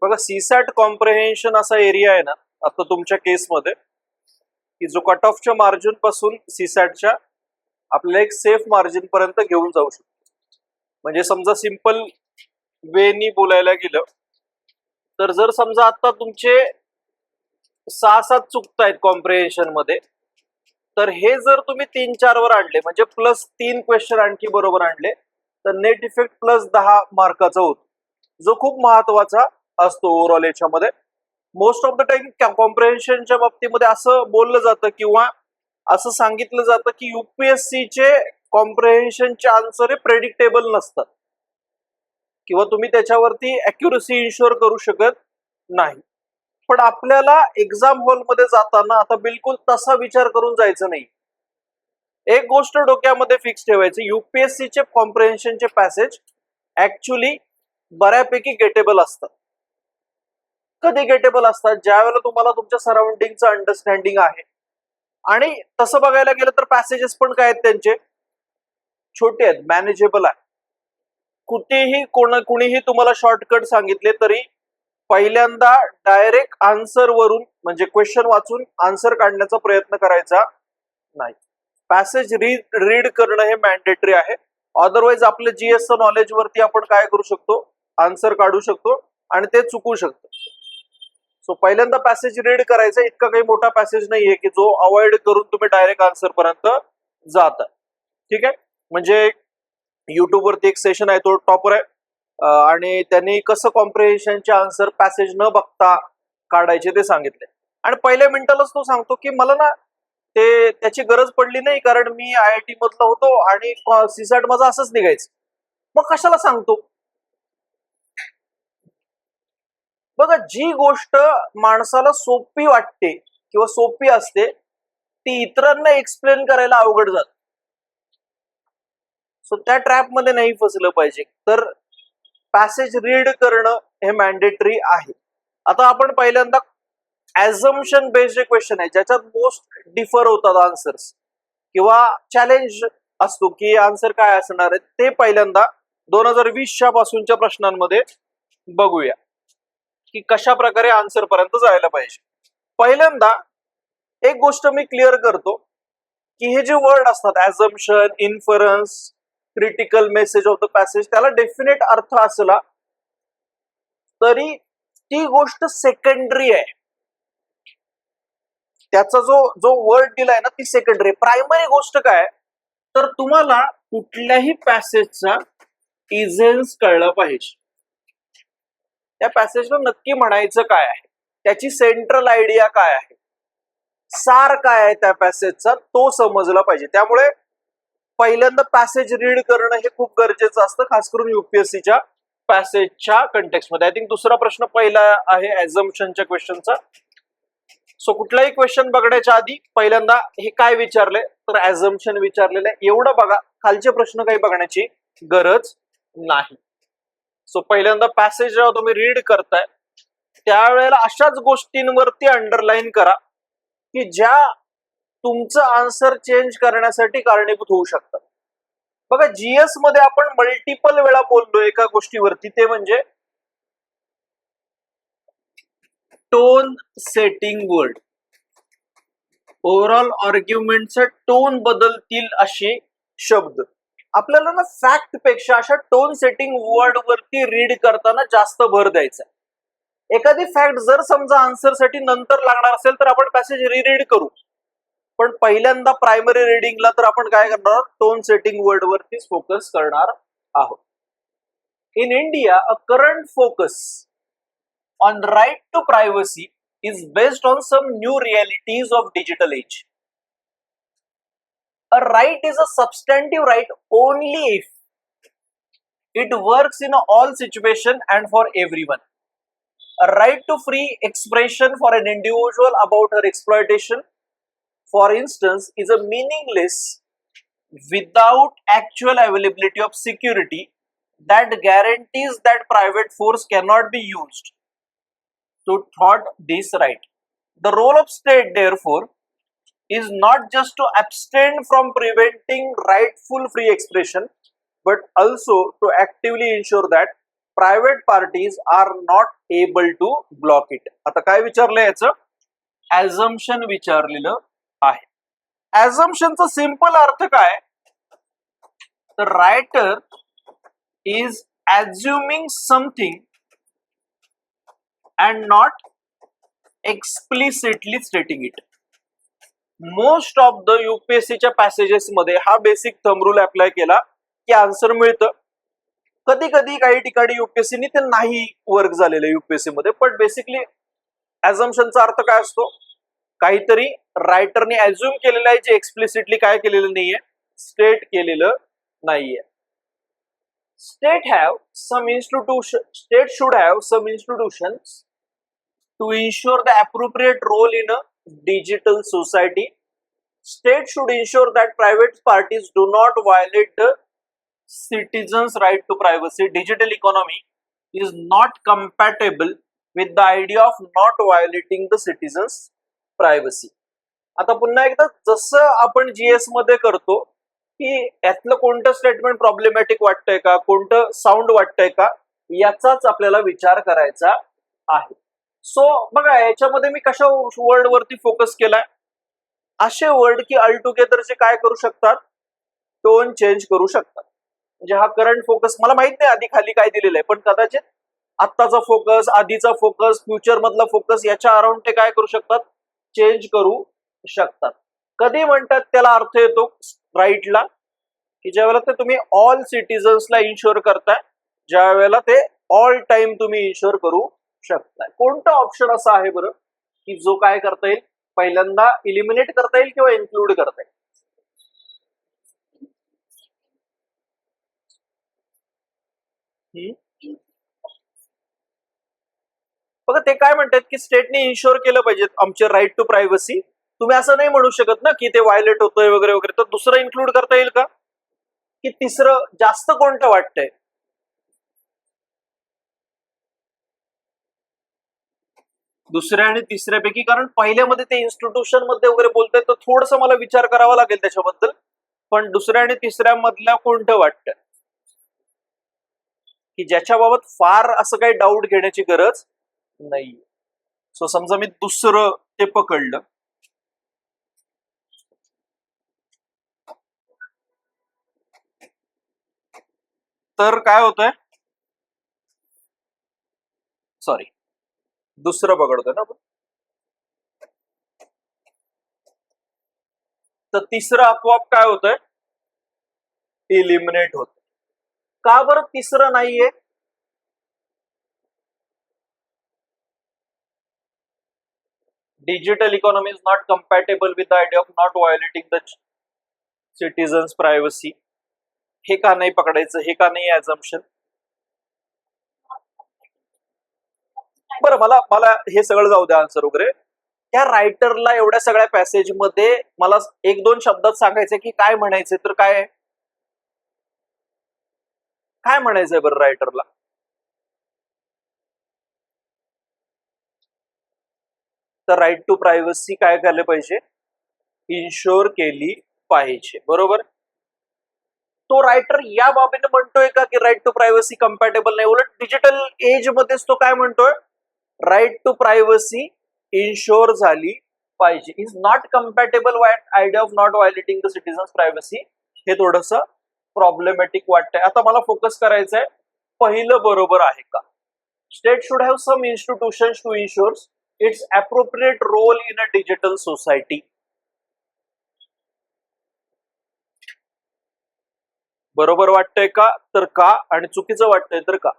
बघा CSAT comprehension असा area आहे ना आता तुमच्या केसमध्ये की जो कट ऑफच्या मार्जिन पासून सीसॅटच्या आपल्याला एक सेफ मार्जिन पर्यंत घेऊन जाऊ शकतो. म्हणजे समजा सिंपल वेनी बोलायला गेलं तर जर समजा आता तुमचे 6-7 चुकतायत कॉम्प्रिहेन्शन मध्ये, तर हे जर तुम्ही 3-4 वर आणले म्हणजे +3 क्वेश्चन आणखी बरोबर आणले तर नेट इफेक्ट +10 मार्काचा होतो, जो खूप महत्वाचा असतो ओव्हरऑल याच्यामध्ये. मोस्ट ऑफ द टाइम कॉम्प्रिहेन्शनच्या बाबतीमध्ये असं बोललं जातं किंवा असं सांगितलं जातं की युपीएससीचे कॉम्प्रिहेन्शनचे आन्सर हे प्रेडिक्टेबल नसतात किंवा तुम्ही त्याच्यावरती अॅक्युरसी इन्शुअर करू शकत नाही. पण आपल्याला एक्झाम हॉलमध्ये जाताना आता बिलकुल तसा विचार करून जायचं नाही. एक गोष्ट डोक्यामध्ये फिक्स ठेवायची, युपीएससीचे कॉम्प्रिहेन्शनचे पॅसेज ऍक्च्युली बऱ्यापैकी गेटेबल असतात. कधी गेटेबल असतात? ज्या वेळेला तुम्हाला तुमच्या सराउंडिंगचं अंडरस्टँडिंग आहे. आणि तसं बघायला गेलं तर पॅसेजेस पण काय आहेत त्यांचे छोटे आहेत, मॅनेजेबल आहे. कुठेही कुणीही तुम्हाला शॉर्टकट सांगितले तरी पहिल्यांदा डायरेक्ट आन्सर वरून म्हणजे क्वेश्चन वाचून आन्सर काढण्याचा प्रयत्न करायचा नाही. पॅसेज रीड करणं हे मॅन्डेटरी आहे. अदरवाईज आपलं जीएसचं नॉलेज वरती आपण काय करू शकतो, आन्सर काढू शकतो आणि ते चुकू शकतो. सो पहिल्यांदा पॅसेज रीड करायचा. इतका काही मोठा पॅसेज नाहीये की जो अवॉइड करून तुम्ही डायरेक्ट आन्सर पर्यंत जाता. ठीक आहे. म्हणजे युट्यूब वरती एक सेशन आहे, तो टॉपर आहे आणि त्यांनी कसं कॉम्प्रिहेन्शनचे आन्सर पॅसेज न बघता काढायचे ते सांगितले. आणि पहिल्या मिनिटालाच तो सांगतो की मला ना ते त्याची गरज पडली नाही कारण मी IIT मधला होतो आणि सीसॅट माझं असंच निघायचं. मग कशाला सांगतो? बघा, जी गोष्ट माणसाला सोपी वाटते किंवा सोपी असते ती इतरांना एक्सप्लेन करायला अवघड जात. सो त्या ट्रॅप मध्ये नाही फसलं पाहिजे. तर पॅसेज रीड करणं हे मॅन्डेटरी आहे. आता आपण पहिल्यांदा ऍझम्पशन बेस्ड क्वेश्चन आहे ज्याच्यात मोस्ट डिफर होतात आन्सर्स किंवा चॅलेंज असतो की आन्सर काय असणार आहे, ते पहिल्यांदा 2020च्या पासूनच्या प्रश्नांमध्ये बघूया की कशा प्रकारे आन्सर पर्यंत जायला पाहिजे. पहिल्यांदा एक गोष्ट मी क्लिअर करतो की हे जे वर्ड असतात assumption, inference, critical message of the passage, त्याला डेफिनेट अर्थ असला तरी ती गोष्ट सेकंडरी आहे. त्याचा जो वर्ड दिलाय ना ती सेकंडरी. प्रायमरी गोष्ट काय तर तुम्हाला कुठल्याही पॅसेजचा इझेन्स कळलं पाहिजे. त्या पॅसेजला नक्की म्हणायचं काय आहे, त्याची सेंट्रल आयडिया काय आहे, सार काय आहे त्या पॅसेजचा तो समजला पाहिजे. त्यामुळे पहिल्यांदा पॅसेज रीड करणं हे खूप गरजेचं असतं, खास करून युपीएससीच्या पॅसेजच्या कंटेक्स्टमध्ये. आय थिंक दुसरा प्रश्न पहिला आहे ऍझम्पशनच्या क्वेश्चनचा. सो कुठलाही क्वेश्चन बघण्याच्या आधी पहिल्यांदा हे काय विचारले तर ऍझम्पशन विचारलेलं आहे एवढं बघा, खालचे प्रश्न काही बघण्याची गरज नाही. सो पहिल्यांदा पॅसेज जेव्हा तुम्ही रीड करताय त्यावेळेला अशाच गोष्टींवरती अंडरलाईन करा की ज्या तुमचं आन्सर चेंज करण्यासाठी कारणीभूत होऊ शकतात. बघा, जीएस मध्ये आपण मल्टिपल वेळा बोललो एका गोष्टीवरती, ते म्हणजे टोन सेटिंग वर्ड. ओव्हरऑल आर्ग्युमेंटचा टोन बदलतील असे शब्द आपल्याला ना फॅक्ट पेक्षा अशा टोन सेटिंग वर्ड वरती रीड करताना जास्त भर द्यायचा. एखादी फॅक्ट जर समजा आन्सर साठी नंतर लागणार असेल तर आपण पॅसेज रिरीड करू, पण पहिल्यांदा प्रायमरी रिडिंगला तर आपण काय करणार, टोन सेटिंग वर्ड वरतीच फोकस करणार आहोत. In India a current focus on right to privacy is based on some new realities of digital age. A right is a substantive right only if it works in all situation and for everyone. A right to free expression for an individual about her exploitation, for instance, is a meaningless without actual availability of security that guarantees that private force cannot be used to thwart this right. The role of state, therefore, is not just to abstain from preventing rightful free expression, but also to actively ensure that private parties are not able to block it. आता काय विचारलं याचं? ऍझम्पशन विचारलेलं आहे. ऍझम्पशनचा simple अर्थ काय? तर writer is assuming something and not explicitly stating it. Most of the युपीएससीच्या पॅसेजेस मध्ये हा बेसिक थंब रूल अप्लाय केला की आन्सर मिळतं. कधी कधी काही ठिकाणी युपीएससीने ते नाही वर्क झालेलं युपीएससी मध्ये, पण बेसिकली ऍझम्पशनचा अर्थ काय असतो? काहीतरी रायटरने ऍझ्युम केलेलं आहे जे एक्सप्लिसिटली काय केलेलं नाहीये, स्टेट केलेलं नाहीये. State should have some institutions to ensure the appropriate role in a digital society. State should ensure that private parties do not violate the citizens' right to privacy. Digital economy is not compatible with the idea of not violating the citizens' privacy. आता पुन्हा एकदा जसं आपण GS मध्ये करतो की यातलं कोणतं स्टेटमेंट प्रॉब्लेमॅटिक वाटतंय का, कोणतं साऊंड वाटतंय का, याचाच आपल्याला विचार करायचा आहे. सो बघा याच्यामध्ये मी कशा वर्ड वरती फोकस केलाय? असे वर्ड की अल्टुगेदरचे काय करू शकतात? टोन चेंज करू शकतात. म्हणजे हा करंट फोकस मला माहित नाही आधी खाली काय दिलेलं आहे, पण कदाचित आत्ताचा फोकस, आधीचा फोकस, फ्युचर मधला फोकस याच्या अराउंड ते काय करू शकतात? चेंज करू शकतात. कधी म्हणतात त्याला अर्थ येतो राईटला? की ज्या वेळेला ते तुम्ही ऑल सिटीजन्सला इन्शुअर करताय, ज्या वेळेला ते ऑल टाइम तुम्ही इन्शुअर करू शकताय. कोणता ऑप्शन असा आहे बरं की जो काय करता येईल? पहिल्यांदा इलिमिनेट करता येईल किंवा इन्क्लूड करता येईल? बघा ते काय म्हणतात की स्टेटने इन्शुअर केलं पाहिजे आमचे राईट टू प्रायव्हसी. तुम्ही असं नाही म्हणू शकत ना की ते व्हायलेट होतोय वगैरे वगैरे. तर दुसरं इन्क्लूड करता येईल का? की तिसरं जास्त कोणतं वाटतंय? दुसऱ्या आणि तिसऱ्यापैकी, कारण पहिल्यामध्ये ते इन्स्टिट्यूशन मध्ये वगैरे बोलतोय तर थोडस मला विचार करावा लागेल त्याच्याबद्दल. पण दुसऱ्या आणि तिसऱ्या मधल्या कोणतं वाटतं की ज्याच्या बाबत फार असं काही डाऊट घेण्याची गरज नाही? सो समजा मी दुसरं ते पकडलं तर काय होतंय? सॉरी, दुसरं पकडतोय ना. तर तिसरं आपोआप काय होतंय? इलिमिनेट होत. का बरं तिसरं नाहीये? Digital economy is not compatible with the idea of not violating the citizens' privacy. हे का नाही पकडायचं? हे का नाही ऍझम्पशन? बरं मला मला हे सगळं जाऊ द्या आन्सर वगैरे. त्या रायटरला एवढ्या सगळ्या पॅसेज मध्ये मला एक दोन शब्दात सांगायचंय की काय म्हणायचंय, तर काय काय म्हणायचंय बरं रायटरला? तर राईट टू प्रायव्हसी काय केलं पाहिजे? इन्शुअर केली पाहिजे, बरोबर. तो रायटर या बाबीने म्हणतोय का की राईट टू प्रायव्हसी कम्पॅटेबल नाही? उलट डिजिटल एज मध्येच तो काय म्हणतोय? राईट टू प्रायव्हसी इन्शुअर झाली पाहिजे. Is not compatible with idea of not violating the citizens' privacy. हे थोडंसं प्रॉब्लेमॅटिक वाटतंय. आता मला फोकस करायचंय पहिलं बरोबर आहे का? State should have some institutions to ensure its appropriate role in a digital society. बरोबर वाटतंय का? तर का? आणि चुकीचं वाटतंय तर का?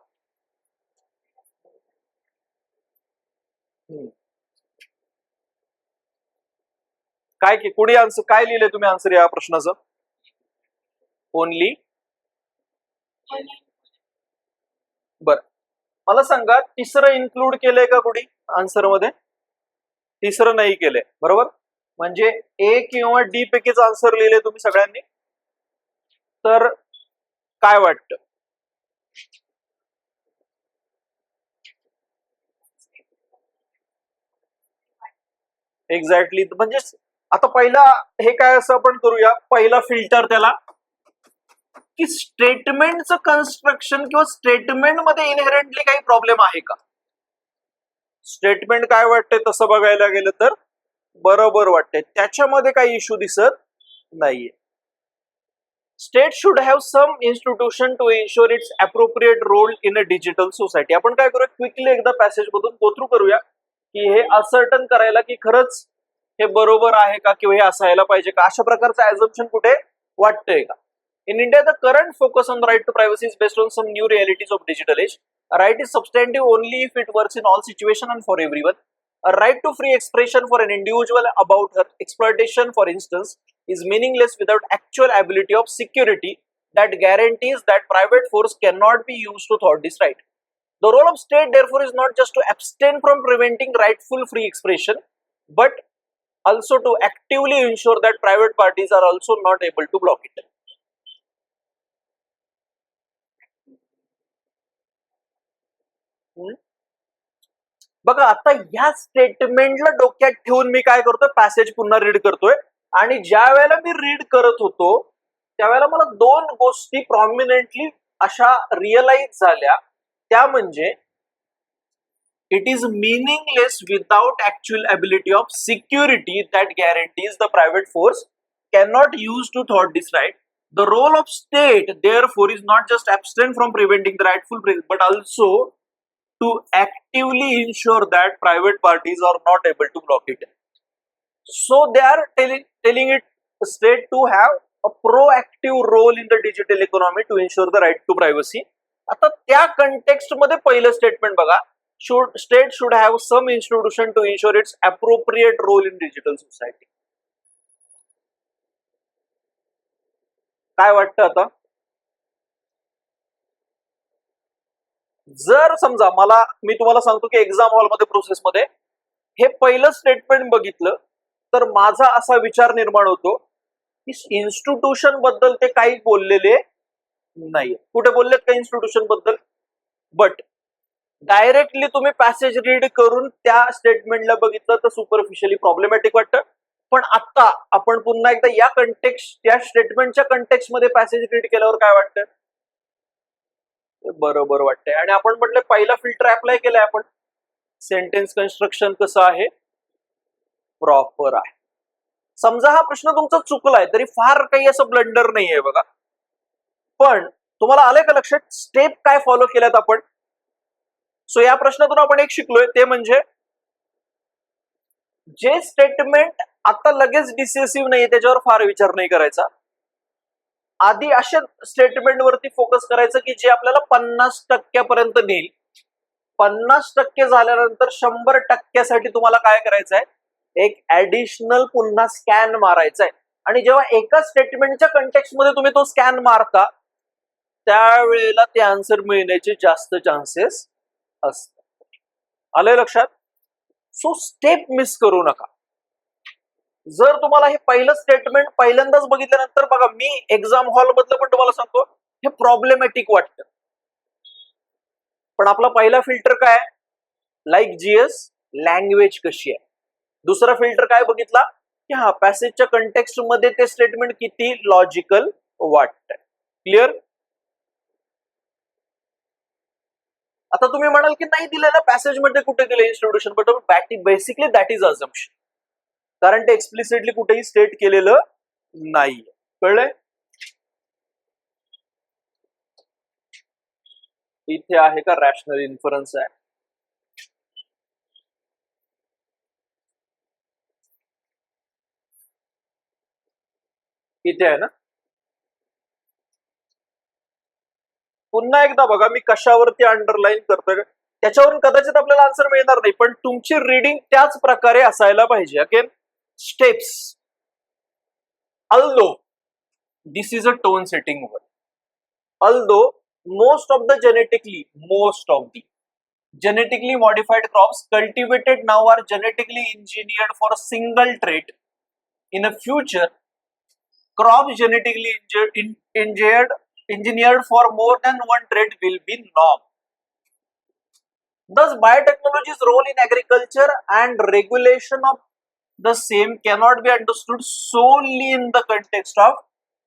काय की कुणी आन्सर काय लिहिलंय तुम्ही आन्सर या प्रश्नाचं? ओनली. बर मला सांगा तिसरं इन्क्लूड केलंय का कुणी आन्सर मध्ये? तिसरं नाही केलंय, बरोबर. म्हणजे ए किंवा डी पैकीच आन्सर लिहिले तुम्ही सगळ्यांनी. तर काय वाटतं? एक्झॅक्टली. म्हणजे आता पहिला हे काय असं आपण करूया, पहिला फिल्टर त्याला की स्टेटमेंटचं कन्स्ट्रक्शन किंवा स्टेटमेंट मध्ये इनहेरंटली काही प्रॉब्लेम आहे का? स्टेटमेंट काय वाटतंय तसं बघायला गेलं तर बरोबर वाटतंय, त्याच्यामध्ये काही इश्यू दिसत नाहीये. State should have some institution to ensure its appropriate role in a digital society. आपण काय करूया, क्विकली एकदा पॅसेज मधून गो थ्रू करूया की हे असर्टन करायला की खरंच हे बरोबर आहे का किंवा हे असायला पाहिजे का, अशा प्रकारचं ऍझम्पशन कुठे वाटतंय का? In India, the current focus on the right to privacy is based on some new realities of digital age. A right is substantive only if it works in all situations and for everyone. A right to free expression for an individual about her exploitation, for instance, is meaningless without actual ability of security that guarantees that private force cannot be used to thwart this right. The role of state, therefore, is not just to abstain from preventing rightful free expression, but also to actively ensure that private parties are also not able to block it. बघा, आता या स्टेटमेंटला डोक्यात ठेवून मी काय करतोय, passage पुन्हा read करतोय. आणि ज्या वेळेला मी रीड करत होतो त्यावेळेला मला दोन गोष्टी प्रॉमिनंटली अशा रिअलाइज झाल्या. त्या म्हणजे it is meaningless without actual ability of security that guarantees the private force cannot use to थॉट this right. The role of state, therefore, is not just abstain from preventing the rightful praise, but also to actively ensure that private parties are not able to block it. So they are telling it state to have a proactive role in the digital economy to ensure the right to privacy. आता त्या context मध्ये पहिलं statement बघा, state should have some institution to ensure its appropriate role in digital society. काय वाटतं आता? जर समजा मी तुम्हाला सांगतो की एक्झाम हॉलमध्ये प्रोसेसमध्ये हे पहिलं स्टेटमेंट बघितलं तर माझा असा विचार निर्माण होतो की इन्स्टिट्यूशन बद्दल ते काही बोललेले नाही. कुठे बोललेत का इन्स्टिट्यूशन बद्दल? बट डायरेक्टली तुम्ही पॅसेज रीड करून त्या स्टेटमेंटला बघितलं तर सुपरफिशियली प्रॉब्लेमॅटिक वाटतं. पण आता आपण पुन्हा एकदा या स्टेटमेंटच्या कंटेक्स्ट मध्ये पॅसेज रीड केल्यावर काय वाटतं? बरोबर वाटतंय. आणि आपण म्हटलं पहिला फिल्टर अप्लाय केलाय आपण, सेंटेन्स कन्स्ट्रक्शन कसं आहे, प्रॉपर आहे. समजा हा प्रश्न तुमचा चुकलाय तरी फार काही असं ब्लंडर नाहीये बघा. पण तुम्हाला आलंय का लक्षात स्टेप काय फॉलो केल्यात आपण? सो या प्रश्नातून आपण एक शिकलोय ते म्हणजे जे स्टेटमेंट आता लगेच डिसिसिव्ह नाही त्याच्यावर फार विचार नाही करायचा. आधी अशा स्टेटमेंट वरती फोकस करायचं की जे आपल्याला 50% पर्यंत नेईल. 50% झाल्यानंतर 100% तुम्हाला काय करायचंय, एक ऍडिशनल पुन्हा स्कॅन मारायचा आहे. आणि जेव्हा एका स्टेटमेंटच्या कंटेक्स्ट मध्ये तुम्ही तो स्कॅन मारता त्यावेळेला ते आन्सर मिळण्याचे जास्त चान्सेस असतात. आलंय लक्षात? सो स्टेप मिस करू नका. जर तुम्हाला हे पहिलं स्टेटमेंट पहिल्यांदाच बघितल्यानंतर बघा, मी एक्झाम हॉल मधलं पण तुम्हाला सांगतो हे प्रॉब्लेमॅटिक वाटतं. पण आपला पहिला फिल्टर काय, लाईक जीएस लँग्वेज कशी आहे. दुसरा फिल्टर काय बघितला की हा पॅसेजच्या कंटेक्स्ट मध्ये ते स्टेटमेंट किती लॉजिकल वाटतंय. क्लिअर? आता तुम्ही म्हणाल की नाही दिलेलं पॅसेज मध्ये कुठे दिलं institution, but basically that is assumption, कारण ते एक्सप्लिसिटली कुठेही स्टेट केलेलं नाही. कळलंय? इथे आहे का रॅशनल इन्फरन्स आहे? इथे आहे ना. पुन्हा एकदा बघा मी कशावरती अंडरलाईन करतोय, त्याच्यावरून कदाचित आपल्याला आन्सर मिळणार नाही, पण तुमची रीडिंग त्याच प्रकारे असायला पाहिजे. Again steps, although this is a tone setting word, although most of the genetically modified crops cultivated now are genetically engineered for a single trait, in a future crops genetically engineered for more than one trait will be norm. Thus biotechnology's role in agriculture and regulation of the same cannot be understood solely in the context of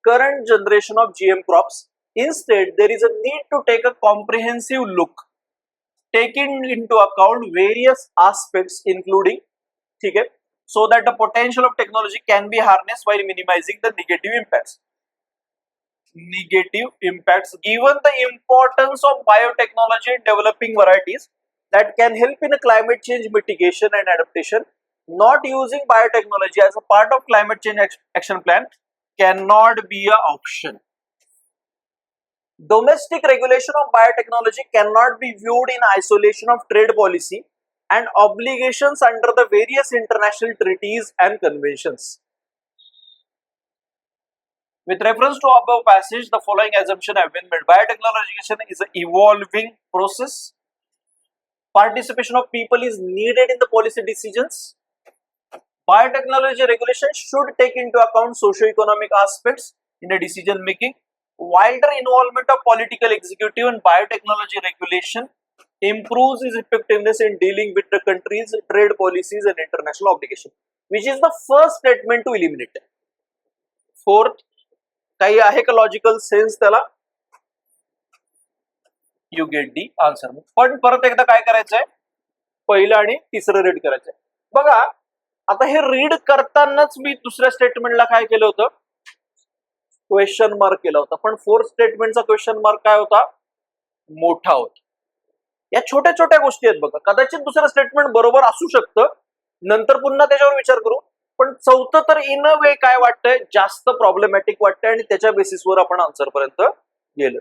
current generation of GM crops. Instead, there is a need to take a comprehensive look, taking into account various aspects, including, ठीक है, so that the potential of technology can be harnessed while minimizing the negative impacts. Negative impacts, given the importance of biotechnology in developing varieties that can help in a climate change mitigation and adaptation, not using biotechnology as a part of climate change action plan cannot be an option. Domestic regulation of biotechnology cannot be viewed in isolation of trade policy and obligations under the various international treaties and conventions. With reference to above passage, the following assumption have been made. Biotechnologization is an evolving process. Participation of people is needed in the policy decisions. Biotechnology regulation should take into account socio-economic aspects in the decision making. Wider involvement of political executive in biotechnology regulation improves its effectiveness in dealing with the country's trade policies and international obligations, which is the first statement to eliminate. Fourth, काही आहे का logical sense त्याला? You get the answer. पण परत एकदा काय करायचंय, पहिलं आणि तिसरं रीड करायचंय. बघा आता हे रीड करतानाच मी दुसऱ्या स्टेटमेंटला काय केलं होतं, क्वेश्चन मार्क केला होता. पण फोर्थ स्टेटमेंटचा क्वेश्चन मार्क काय होता, मोठा होता. या छोट्या छोट्या गोष्टी आहेत बघा. कदाचित दुसरं स्टेटमेंट बरोबर असू शकतं, नंतर पुन्हा त्याच्यावर विचार करू. पण चौथं तर इन अ वे काय वाटतंय, जास्त प्रॉब्लेमॅटिक वाटतंय आणि त्याच्या बेसिसवर आपण आन्सर पर्यंत गेलो.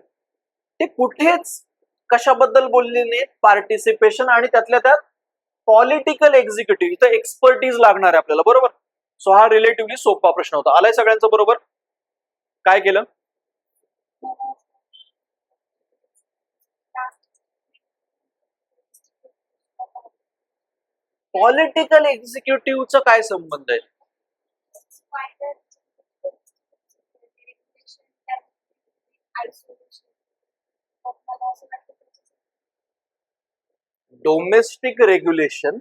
ते कुठेच कशाबद्दल बोलले नाही, पार्टिसिपेशन आणि त्यातल्या त्यात पॉलिटिकल एक्झिक्युटिव्ह, इथं एक्सपर्टीज लागणार आहे आपल्याला, बरोबर. सो हा रिलेटिव्हली सोपा प्रश्न होता. आलाय सगळ्यांचं बरोबर. काय केलं, पॉलिटिकल एक्झिक्युटिव्हचा काय संबंध आहे? डोमेस्टिक रेग्युलेशन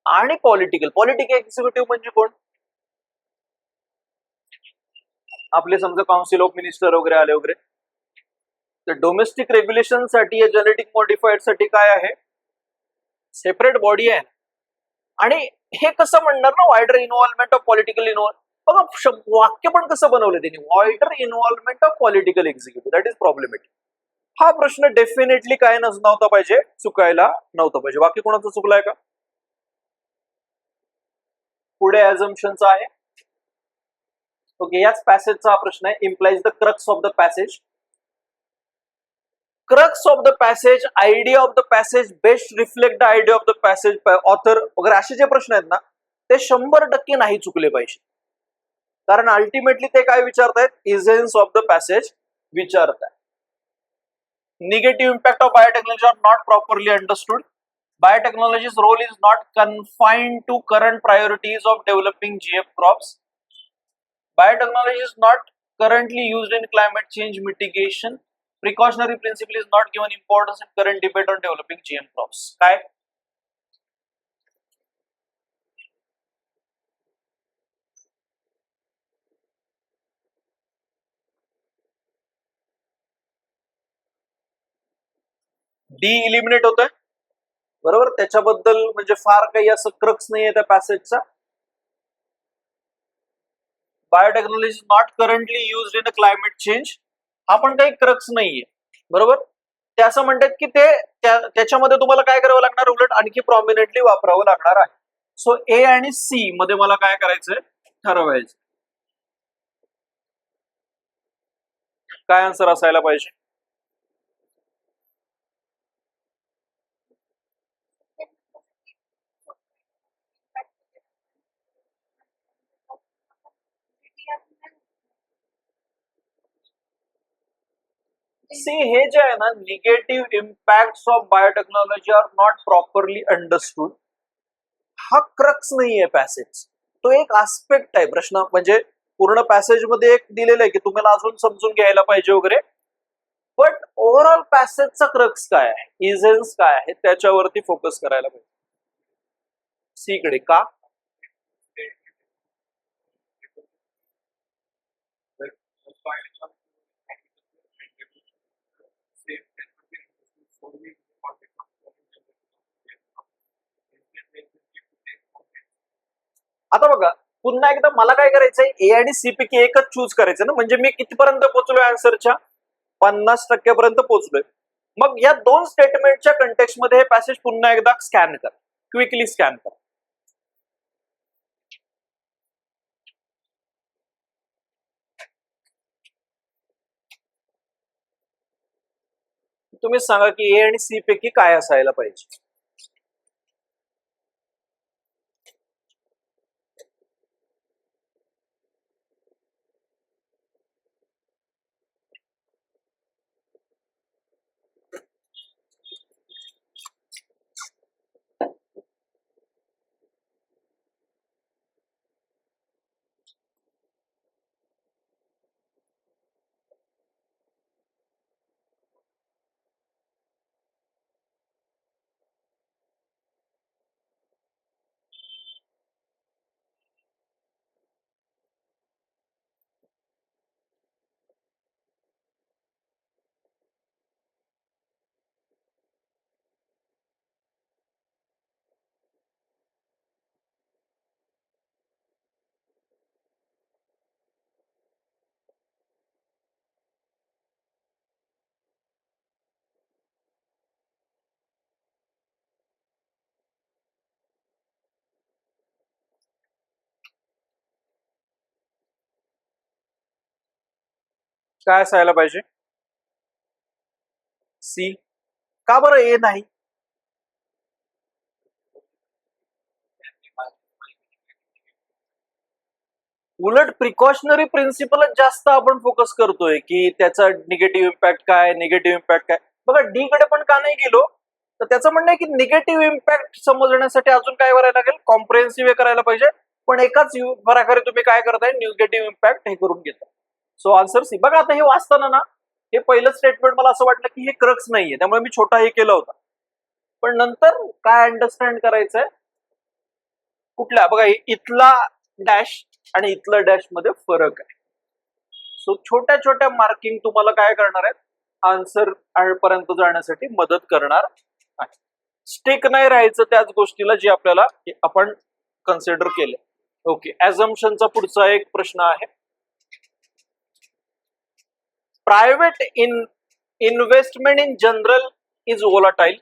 आणि पॉलिटिकल एक्झिक्युटिव्ह म्हणजे कोण? आपले समजा काउन्सिल ऑफ मिनिस्टर वगैरे आले वगैरे. तर डोमेस्टिक रेग्युलेशन साठी या जेनेटिक मॉडिफाईड साठी काय आहे, सेपरेट बॉडी आहे. आणि हे कसं म्हणणार ना, वायडर इन्व्हॉल्वमेंट ऑफ पॉलिटिकल बघा वाक्य पण कसं बनवलं त्यांनी, wider involvement of political executive, that is problematic. हा प्रश्न डेफिनेटली काय नव्हता पाहिजे, चुकायला नव्हता पाहिजे. बाकी कोणाचं चुकलाय का? पुढे ऍझम्पशनचा आहे. ओके, याच पॅसेजचा हा प्रश्न आहे. Implies the crux of the passage. Crux of the passage, idea of the passage, best reflect the idea of the passage, author वगैरे असे जे प्रश्न आहेत ना, ते 100% नाही चुकले पाहिजे. कारण अल्टिमेटली ते काय विचारतायत, इसेन्स ऑफ द पॅसेज विचारतायत. Negative impact of biotechnology are not properly understood. Biotechnology's role is not confined to current priorities of developing GF crops. Biotechnology is not currently used in climate change mitigation. Precautionary principle is not given importance in current debate on developing GM crops. काय? D eliminate होतंय, बरोबर. त्याच्याबद्दल म्हणजे फार काही असं crux नाहीये त्या पॅसेजचा. Biotechnology is not currently used in climate change, हा पण काही क्रक्स नाहीये, बरोबर. ते असं म्हणतात की ते त्याच्यामध्ये तुम्हाला काय करावं लागणार, उलट आणखी प्रॉमिनेंटली वापरावं लागणार आहे. सो ए आणि सी मध्ये मला काय करायचंय, ठरवायचं. काय आन्सर असायला पाहिजे? सी, हे जे आहे ना, negative impact of biotechnology are not properly understood, हा क्रक्स नाहीये पॅसेज. तो एक आस्पेक्ट आहे. प्रश्न म्हणजे पूर्ण पॅसेज मध्ये एक दिलेलं आहे की तुम्हाला अजून समजून घ्यायला पाहिजे वगैरे. बट ओव्हरऑल पॅसेजचा क्रक्स काय आहे, इसेन्स काय आहे, त्याच्यावरती फोकस करायला पाहिजे. सी कडे का? पुन्हा एकदा मला काय करायचंय, ए आणि सी पैकी एकच चूज करायचं ना, म्हणजे मी कितीपर्यंत पोहोचलोय आन्सरच्या 50% पोहोचलोय. मग या दोन स्टेटमेंटच्या कंटेक्स्ट मध्ये हे पॅसेज पुन्हा एकदा स्कॅन कर, क्विकली स्कॅन कर. तुम्ही सांगा की ए आणि सी पैकी काय असायला पाहिजे. काय असायला पाहिजे, सी. का बरं ए नाही? उलट प्रिकॉशनरी प्रिन्सिपलच जास्त आपण फोकस करतोय की त्याचा निगेटिव्ह इम्पॅक्ट काय, निगेटिव्ह इम्पॅक्ट काय. बघा डी कडे पण का नाही गेलो, तर त्याचं म्हणणं आहे की निगेटिव्ह इम्पॅक्ट समजण्यासाठी अजून काय करायला लागेल, कॉम्प्रिहेन्सिव्ह करायला पाहिजे. पण एकाच प्रकारे तुम्ही काय करताय, निगेटिव्ह इम्पॅक्ट हे करून घेता. So answer C. बघा आता हे वाचताना ना, हे पहिलं स्टेटमेंट मला असं वाटलं की हे क्रक्स नाहीये, त्यामुळे मी छोटा हे केला होता. पण नंतर काय अंडरस्टँड करायचंय, कुठल्या बघा इथला डॅश आणि इथला डॅश मध्ये फरक आहे. सो छोट्या छोट्या मार्किंग तुम्हाला काय करणार आहेत, आन्सर पर्यंत जाण्यासाठी मदत करणार आहे. स्टिक नाही राहायचं त्याच गोष्टीला जी आपल्याला आपण कन्सिडर केले. ओके, ऍझम्पशनचा पुढचा एक प्रश्न आहे. Private investment in general is volatile.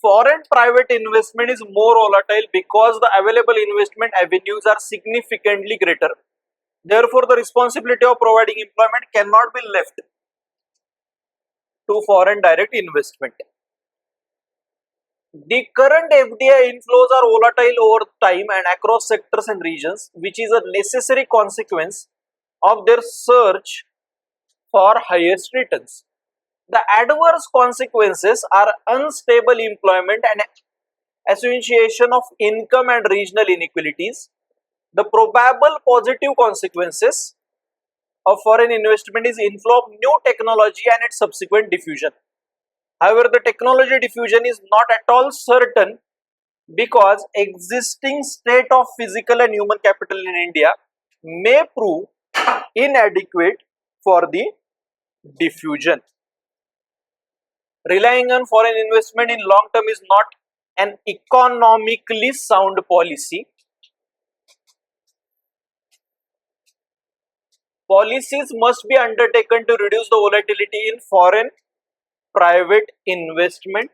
Foreign private investment is more volatile because the available investment avenues are significantly greater. Therefore, the responsibility of providing employment cannot be left to foreign direct investment. The current FDI inflows are volatile over time and across sectors and regions, which is a necessary consequence of their search for highest returns. The adverse consequences are unstable employment and association of income and regional inequalities. The probable positive consequences of foreign investment is inflow of new technology and its subsequent diffusion. However, the technology diffusion is not at all certain because existing state of physical and human capital in India may prove inadequate for the diffusion. Relying on foreign investment in long term is not an economically sound policy. Policies must be undertaken to reduce the volatility in foreign private investment.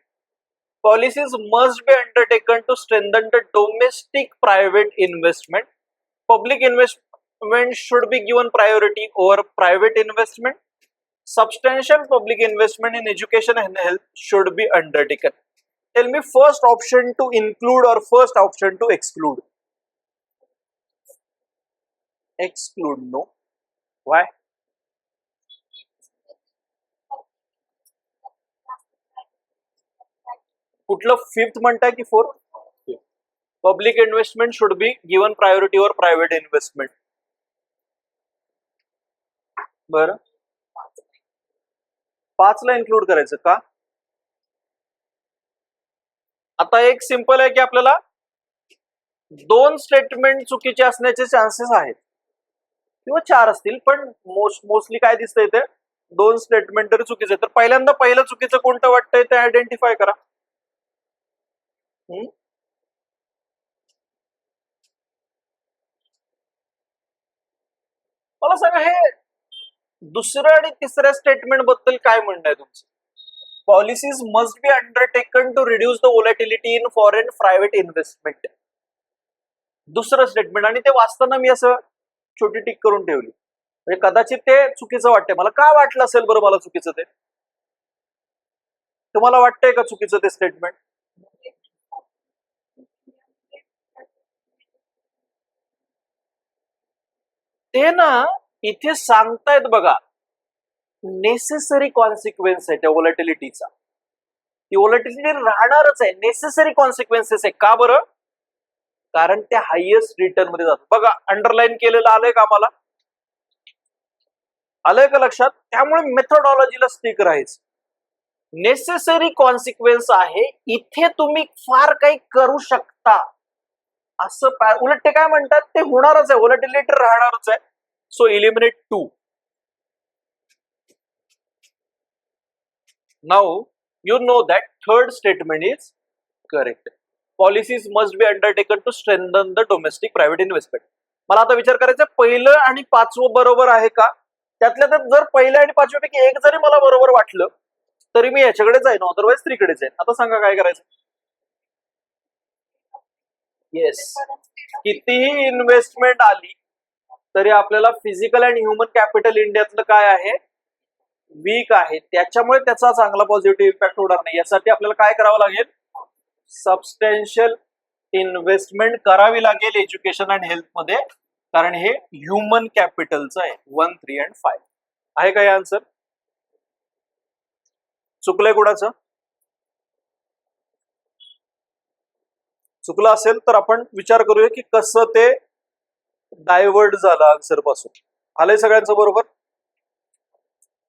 Policies must be undertaken to strengthen the domestic private investment. Public investment should be given priority over private investment. Substantial public investment in education and health should be undertaken. Tell me first option to include or first option to exclude. Exclude, no. Why? कुठलं fifth म्हणताय की fourth? Public investment should be given priority over private investment. बरं, 5 ला include करायचं का? आता एक simple आहे की आपल्याला 2 स्टेटमेंट चुकीचे असण्याचे चान्सेस आहेत किंवा 4 असतील, पण मोस्टली काय दिसतंय ते 2 स्टेटमेंट तरी चुकीचे. तर पहिल्यांदा पहिलं चुकीचं कोणतं वाटतंय ते आयडेंटिफाय करा. सांगा हे दुसऱ्या आणि तिसऱ्या स्टेटमेंट बद्दल काय म्हणणं आहे तुमचं? Policies must be undertaken to reduce the volatility in foreign private investment. दुसरं स्टेटमेंट, आणि ते वाचताना मी असं छोटी टिक करून ठेवली, म्हणजे कदाचित ते चुकीचं वाटतंय मला. काय वाटलं असेल बरं मला चुकीचं? ते तुम्हाला वाटतंय का चुकीचं ते स्टेटमेंट? ते ना इथे सांगतायत बघा, नेसेसरी कॉन्सिक्वेन्स आहे त्या व्होलॅटिलिटीचा. ती व्होलॅटिलिटी राहणारच आहे, नेसेसरी कॉन्सिक्वेन्सेस आहे. का बरं? कारण त्या हायएस्ट रिटर्न मध्ये जातात. बघा अंडरलाईन केलेलं आलंय का मला? आलंय का लक्षात? त्यामुळे मेथोडॉलॉजीला स्टिक राहायचं. नेसेसरी कॉन्सिक्वेन्स आहे, इथे तुम्ही फार काही करू शकता असं. उलट ते काय म्हणतात, ते होणारच आहे, व्होलॅटिलिटी राहणारच आहे. So eliminate 2. Now you know that third statement is correct. Policies must be undertaken to strengthen the domestic private investment. मला आता विचार करायचा, पहिलं आणि पाचवं बरोबर आहे का? त्यातल्या त्यात जर पहिल्या आणि पाचव्यापैकी एक जरी मला बरोबर वाटलं तरी मी याच्याकडे जाईन, अदरवाइज 3 कडे जाईन. आता सांगा काय करायचं? येस, कितीही इन्व्हेस्टमेंट आली तरी आपल्याला फिजिकल अँड ह्युमन कॅपिटल इंडियातलं काय आहे? वीक आहे. त्याच्यामुळे त्याचा चांगला पॉझिटिव्ह इम्पॅक्ट होणार नाही. यासाठी आपल्याला काय करावं लागेल? सबस्टॅन्शियल इन्व्हेस्टमेंट करावी लागेल एज्युकेशन अँड हेल्थ मध्ये, कारण हे ह्युमन कॅपिटलचं आहे. 1, 3 and 5 आहे का? आन्सर चुकलंय कुणाचं? चुकलं असेल तर आपण विचार करूया की कसं ते डायव्हर्ट झालं आन्सर पासून. आलंय सगळ्यांचं बरोबर?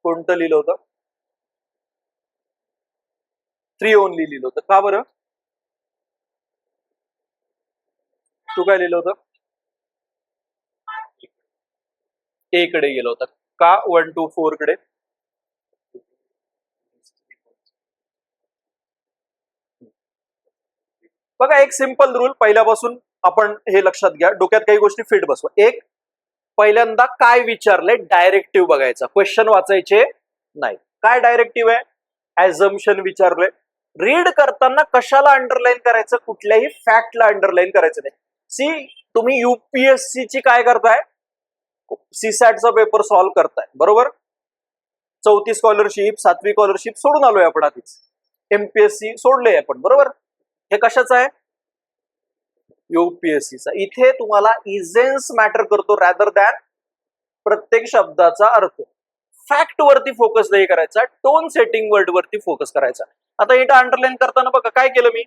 कोणतं लिहिलं होतं? 3 ओनली लिहिलं होतं. का बरं? तू काय लिहिलं होतं? ए कडे गेलं होतं का? 1 to 4 कडे. बघा एक सिंपल रूल पहिल्यापासून आपण हे लक्षात घ्या, डोक्यात काही गोष्टी फिट बसवा. एक, पहिल्यांदा काय विचारलंय डायरेक्टिव्ह बघायचा, क्वेश्चन वाचायचे नाही. काय डायरेक्टिव्ह आहे? ऍझम्पशन विचारलंय. रीड करताना कशाला अंडरलाईन करायचं? कुठल्याही फॅक्टला अंडरलाईन करायचं नाही. सी, तुम्ही युपीएससी ची काय करताय? सीसॅटचा पेपर सॉल्व्ह करताय, बरोबर? 4थी स्कॉलरशिप, 7वी स्कॉलरशिप सोडून आलोय आपण आधीच. एमपीएससी सोडले आपण, बरोबर? हे कशाचं आहे? युपीएससीचा. इथे तुम्हाला इजेन्स मॅटर करतो रॅदर दॅन प्रत्येक शब्दाचा अर्थ. फॅक्ट वरती फोकस नाही करायचा, टोन सेटिंग वर्ड वरती फोकस करायचा. आता इथं अंडरलाईन करताना बघा काय केलं मी?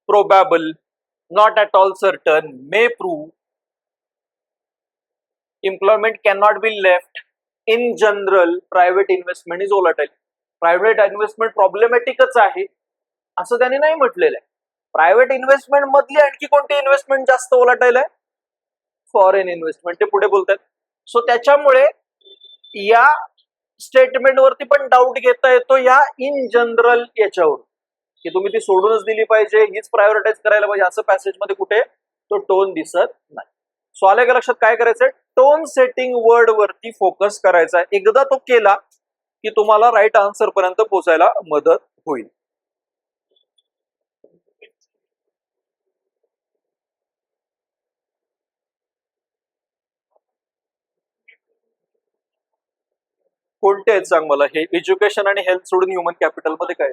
Probable, not at all certain, may prove, employment can not be left, in general, private investment is volatile. Private investment प्रॉब्लेमॅटिकच आहे असं त्यांनी नाही म्हटलेलं आहे. प्रायव्हेट इन्व्हेस्टमेंट मधली आणखी कोणती इन्व्हेस्टमेंट जास्त व्होलॅटाईल आहे? Foreign investment. ते पुढे बोलतात. सो त्याच्यामुळे या स्टेटमेंट वरती पण डाऊट घेता येतो या इन जनरल याच्यावर, की तुम्ही ती सोडूनच दिली पाहिजे, हीच प्रायोरिटाईज करायला पाहिजे, असं पॅसेज मध्ये कुठे तो टोन दिसत नाही. सो आलं का लक्षात? काय करायचंय? टोन सेटिंग वर्ड वरती फोकस करायचा. एकदा तो केला की तुम्हाला राईट आन्सर पर्यंत पोहोचायला मदत होईल. कोणते आहेत सांग मला? हे एज्युकेशन आणि हेल्थ सोडून ह्युमन कॅपिटल मध्ये काय?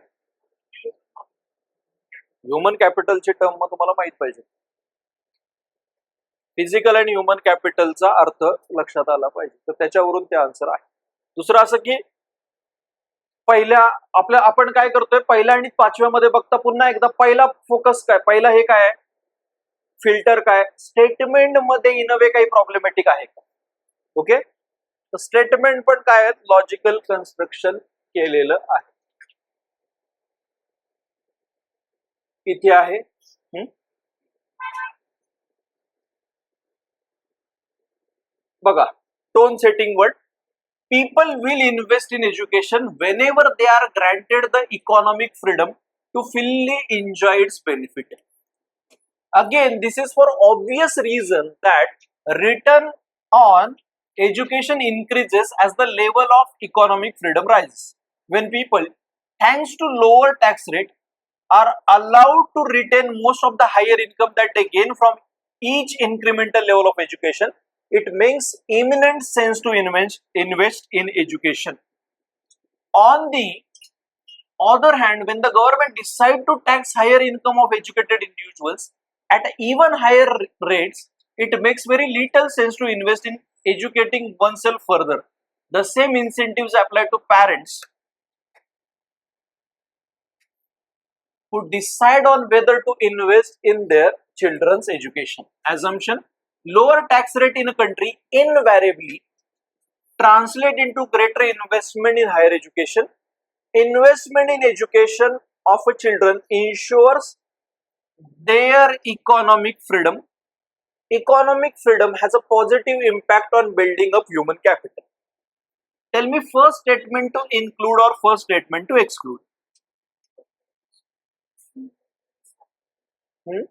ह्युमन कॅपिटलची टर्म मग तुम्हाला माहित पाहिजे. फिजिकल आणि ह्युमन कॅपिटलचा अर्थ लक्षात आला पाहिजे, तर त्याच्यावरून ते आन्सर आहे. दुसरं असं की पहिल्या आपण काय करतोय, पहिल्या आणि पाचव्या मध्ये बघता पुन्हा एकदा पहिला फोकस काय? पहिला हे काय आहे? फिल्टर काय? स्टेटमेंट मध्ये इन अ वे काही प्रॉब्लेमॅटिक आहे का? ओके, स्टेटमेंट पण काय आहे? लॉजिकल कन्स्ट्रक्शन केलेलं आहे. इथे आहे बघा, tone setting word. People will invest in education whenever they are granted the economic freedom to fully enjoy its benefit. Again, this is for obvious reason that return on education increases as the level of economic freedom rises. When people, thanks to lower tax rate, are allowed to retain most of the higher income that they gain from each incremental level of education, it makes eminent sense to invest in education. On the other hand, when the government decide to tax higher income of educated individuals at even higher rates, it makes very little sense to invest in educating oneself further. The same incentives apply to parents who decide on whether to invest in their children's education. Assumption: lower tax rate in a country invariably translate into greater investment in higher education. Investment in education of a children ensures their economic freedom. Economic freedom has a positive impact on building up human capital. Tell me first statement to include or first statement to exclude. Hmm?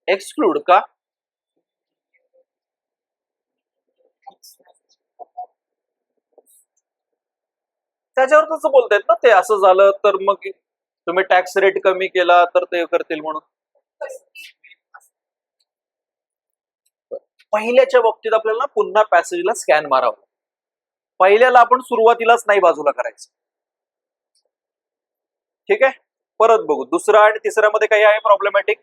Exclude का? त्याच्यावर तसं बोलतायत ना, ते असं झालं तर मग तुम्ही टॅक्स रेट कमी केला तर ते करतील म्हणून. पहिल्याच्या बाबतीत आपल्याला पुन्हा पॅसेजला स्कॅन मारावं. पहिल्याला आपण सुरुवातीलाच नाही बाजूला करायचं. ठीक आहे, परत बघू. दुसरा आणि तिसऱ्यामध्ये काही आहे प्रॉब्लेमॅटिक?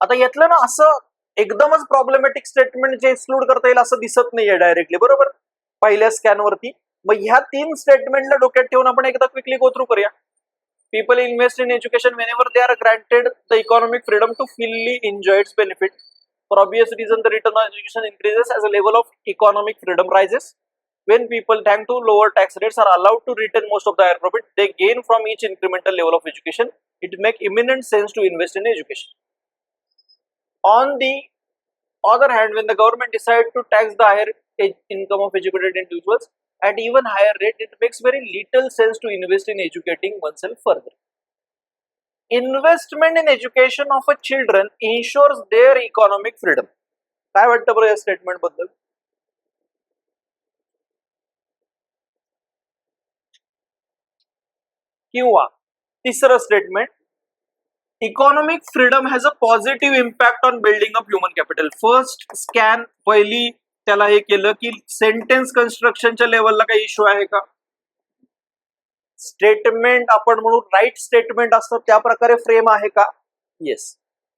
आता यातलं ना असं एकदमच प्रॉब्लेमॅटिक स्टेटमेंट जे एक्सक्लूड करता येईल असं दिसत नाहीये डायरेक्टली, बरोबर, पहिल्या स्कॅनवरती. मग ह्या तीन स्टेटमेंटला डोक्यात ठेवून आपण एकदा क्विकली गो थ्रू करूया. People invest in education whenever they are granted the economic freedom to fully enjoy its benefit. For obvious reason, the return on education increases as the level of economic freedom rises. When people, thanks to lower tax rates, are allowed to retain most of the higher profit they gain from each incremental level of education, it makes eminent sense to invest in education. On the other hand, when the government decides to tax the higher income of educated individuals at even higher rate, it makes very little sense to invest in educating oneself further. Investment in education of a children ensures their economic freedom. काय वाटतं बरं या statement बद्दल? किंवा तिसरं statement, economic freedom has a positive impact on building up human capital. First scan पहिली त्याला हे केलं की सेंटेन्स कन्स्ट्रक्शनच्या लेवलला काही इश्यू आहे का? स्टेटमेंट आपण म्हणून राईट स्टेटमेंट असतं त्या प्रकारे फ्रेम आहे का? येस.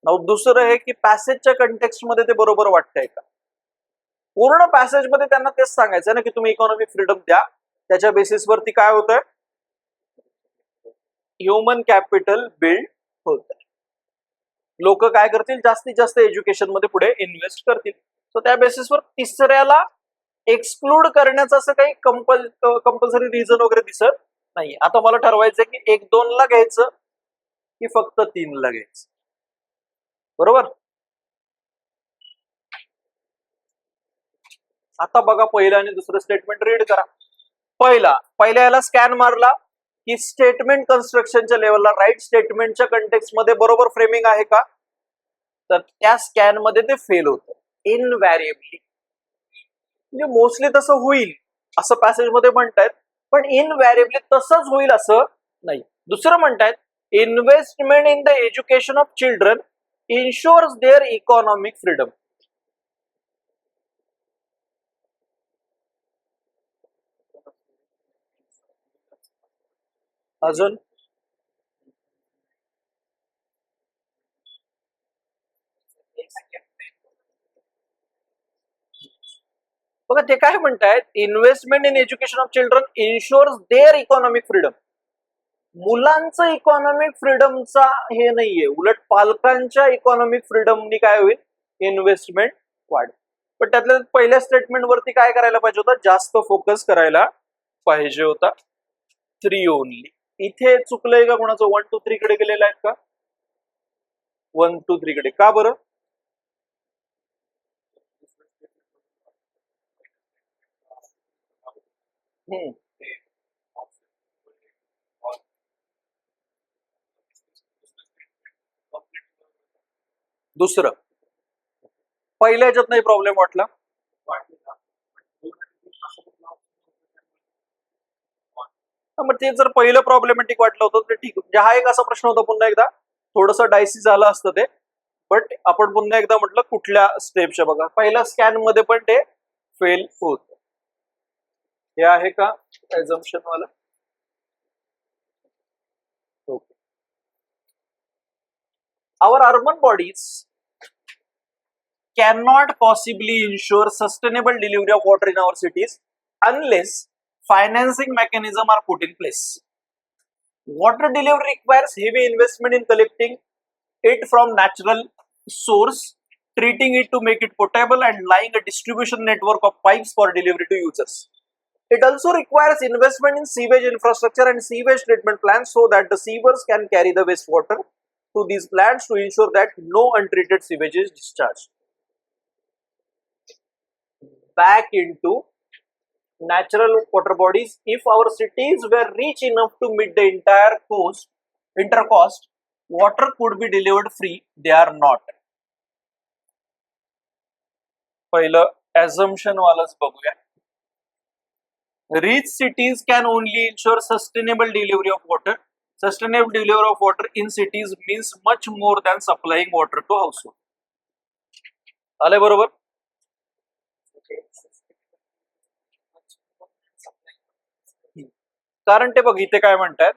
दुसरं आहे की पॅसेजच्या कंटेक्स्ट मध्ये ते बरोबर वाटतंय का? पूर्ण पॅसेज मध्ये त्यांना तेच सांगायचं ना की तुम्ही इकॉनॉमिक फ्रीडम द्या, त्याच्या बेसिसवरती काय होतंय, ह्युमन कॅपिटल बिल्ड होत. लोक काय करतील, जास्तीत जास्त एज्युकेशन मध्ये पुढे इन्व्हेस्ट करतील. सो त्या बेसिसवर तिसऱ्याला एक्सक्लूड करण्याचं असं काही कंपल्सरी रिझन वगैरे दिसत नाही. आता मला ठरवायचं की 1-2 ला घ्यायचं की फक्त 3 ला घ्यायचं, बरोबर. आता बघा पहिलं आणि दुसरं स्टेटमेंट रीड करा. पहिल्या याला स्कॅन मारला की स्टेटमेंट कन्स्ट्रक्शनच्या लेवलला राईट स्टेटमेंटच्या कंटेक्स्ट मध्ये बरोबर फ्रेमिंग आहे का? तर त्या स्कॅन मध्ये ते फेल होतं इनव्हॅरिएबली. म्हणजे मोस्टली तसं होईल असं पॅसेज मध्ये म्हणतायत, पण इनव्हॅरिएबली तसंच होईल असं नाही. दुसरं म्हणतायत, investment in the education of children ensures their economic freedom. अजून बघा ते काय म्हणतायत, investment in education of children ensures their economic freedom. मुलांचं इकॉनॉमिक फ्रीडमचा हे नाहीये, उलट पालकांच्या इकॉनॉमिक फ्रीडमनी काय होईल, इन्व्हेस्टमेंट वाढ. पण त्यातल्या पहिल्या स्टेटमेंट वरती काय करायला पाहिजे होता, जास्त फोकस करायला पाहिजे होता. 3 ओनली. इथे चुकलंय का कोणाचं? 1 to 3 कडे गेलेलं आहे का? 1 to 3 कडे का बरं? हम्म. दुसरं पहिल्या ह्याच्यात नाही प्रॉब्लेम वाटला. मग ते जर पहिलं प्रॉब्लेमॅटिक वाटलं होतं तर ठीक, म्हणजे हा एक असा प्रश्न होता पुन्हा एकदा थोडस डायसी झालं असतं ते. बट आपण पुन्हा एकदा म्हटलं कुठल्या स्टेपच्या, बघा पहिल्या स्कॅन मध्ये पण ते फेल होत. हे आहे का एझम्पशन वाला? Okay. Our urban bodies cannot possibly ensure sustainable delivery of water in our cities unless financing mechanism are put in place. Water delivery requires heavy investment in collecting it from natural source, treating it to make it potable, and laying a distribution network of pipes for delivery to users. It also requires investment in sewage infrastructure and sewage treatment plants so that the sewers can carry the wastewater to these plants to ensure that no untreated sewage is discharged back into natural water bodies. If our cities were rich enough to meet the intercost, water could be delivered free. They are not. पहिलं assumption वालाच बघूया. Rich cities can only ensure sustainable delivery of water. Sustainable delivery of water in cities means much more than supplying water to household. आले बरोबर? कारण ते बघ इथे काय म्हणतात,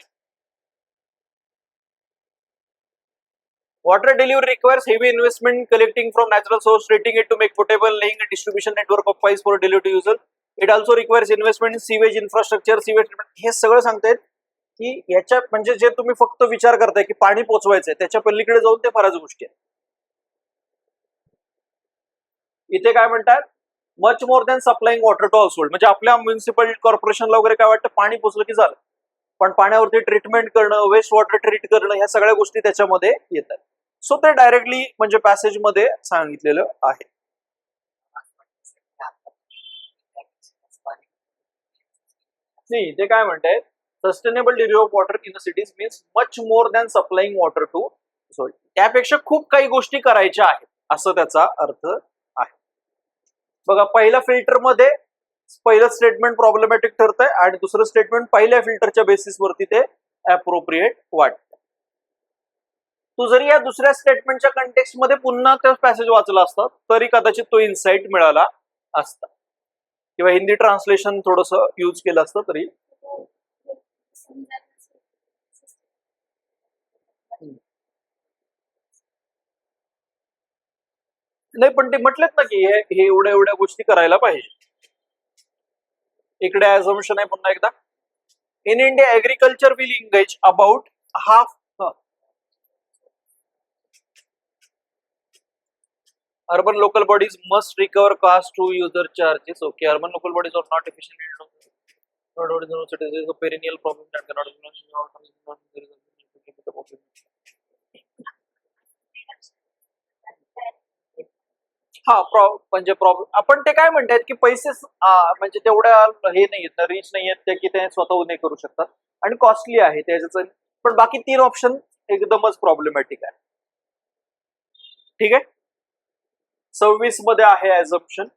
water delivery requires heavy investment in collecting from natural source, treating it to make potable, laying a distribution network of pipes for delivery to users. It also requires investment in sewage infrastructure, sewage treatment. हे सगळं सांगतायत की याच्या म्हणजे जे तुम्ही फक्त विचार करताय की पाणी पोचवायचंय त्याच्या पलीकडे जाऊन ते फारच गोष्टी आहेत. इथे काय म्हणतात, much more than supplying water to household, म्हणजे आपल्या म्युनिसिपल कॉर्पोरेशनला वगैरे काय वाटतं पाणी पोचलं की झालं, पण पाण्यावरती ट्रीटमेंट करणं, वेस्ट वॉटर ट्रीट करणं, ह्या सगळ्या गोष्टी त्याच्यामध्ये येतात. सो ते डायरेक्टली म्हणजे पॅसेज मध्ये सांगितलेलं आहे. नाही ते काय म्हणतायत, sustainable delivery of water in cities means much more than supplying water to sorry, त्यापेक्षा खूप काही गोष्टी करायच्या आहेत असं त्याचा अर्थ आहे. बघा पहिल्या फिल्टर मध्ये पहिलं स्टेटमेंट प्रॉब्लेमॅटिक ठरतंय आणि दुसरं स्टेटमेंट पहिल्या फिल्टरच्या बेसिसवरती ते अप्रोप्रिएट वाटतं. तू जरी या दुसऱ्या स्टेटमेंटच्या कंटेक्स्ट मध्ये पुन्हा ते पॅसेज वाचला असता तरी कदाचित तो इन्साइट मिळाला असता किंवा हिंदी ट्रान्सलेशन थोडस यूज केलं असतं तरी. नाही पण ते म्हटलेत ना की हे एवढ्या एवढ्या गोष्टी करायला पाहिजे. इकडे अझम्पशन आहे पुन्हा एकदा, in India agriculture will engage about half urban local bodies must recover cost to user charges. Okay, urban local bodies are not efficient in it is a perennial problem that cannot be हा म्हणजे problem आपण ते काय म्हणतात की पैसे म्हणजे तेवढ्या हे नाही आहेत, रीच नाही आहेत ते की ते स्वतःहून नाही करू शकतात आणि कॉस्टली आहे त्याच्याच. पण बाकी तीन ऑप्शन एकदमच प्रॉब्लेमॅटिक आहे. ठीक आहे. 26 मध्ये आहे assumption.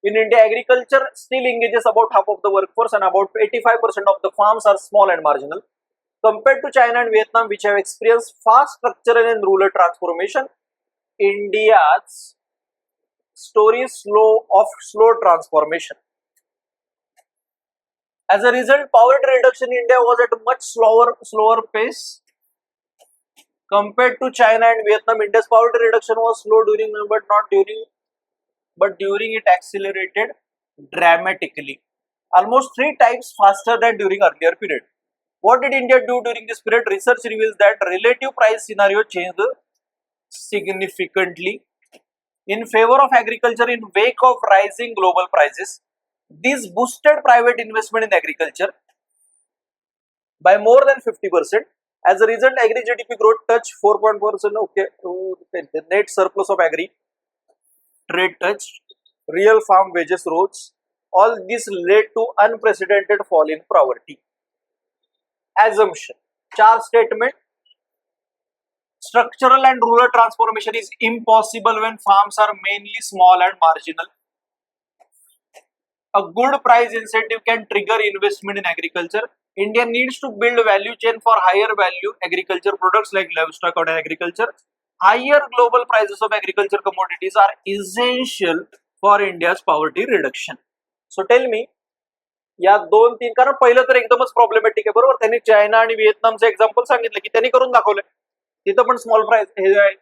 In India, agriculture still engages about half of the workforce and about 85% of the farms are small and marginal. Compared to China and Vietnam, which have experienced fast structural and rural transformation, India's story is slow transformation. As a result, poverty reduction in India was at a much slower pace. Compared to China and Vietnam, India's poverty reduction was slow but during it accelerated dramatically, almost 3 times faster than during earlier period. What did India do during this period? Research reveals that relative price scenario changed significantly in favor of agriculture in wake of rising global prices. This boosted private investment in agriculture by more than 50%. As a result, agri GDP growth touched 4.4%. Okay, the net surplus of agri trade touched. Real farm wages rose. All this led to unprecedented fall in poverty. Assumption. 4 statement. Structural and rural transformation is impossible when farms are mainly small and marginal. A good price incentive can trigger investment in agriculture. India needs to build value chain for higher value agriculture products like livestock and agriculture. Higher global prices of agriculture commodities are essential for India's poverty reduction. So tell me, या 2-3, कारण पहिलं तर एकदमच problematic आहे बरोबर. त्यांनी China आणि व्हिएतनामचं example सांगितलं की त्यांनी करून दाखवलंय, तिथं पण स्मॉल प्राइस हे आहे.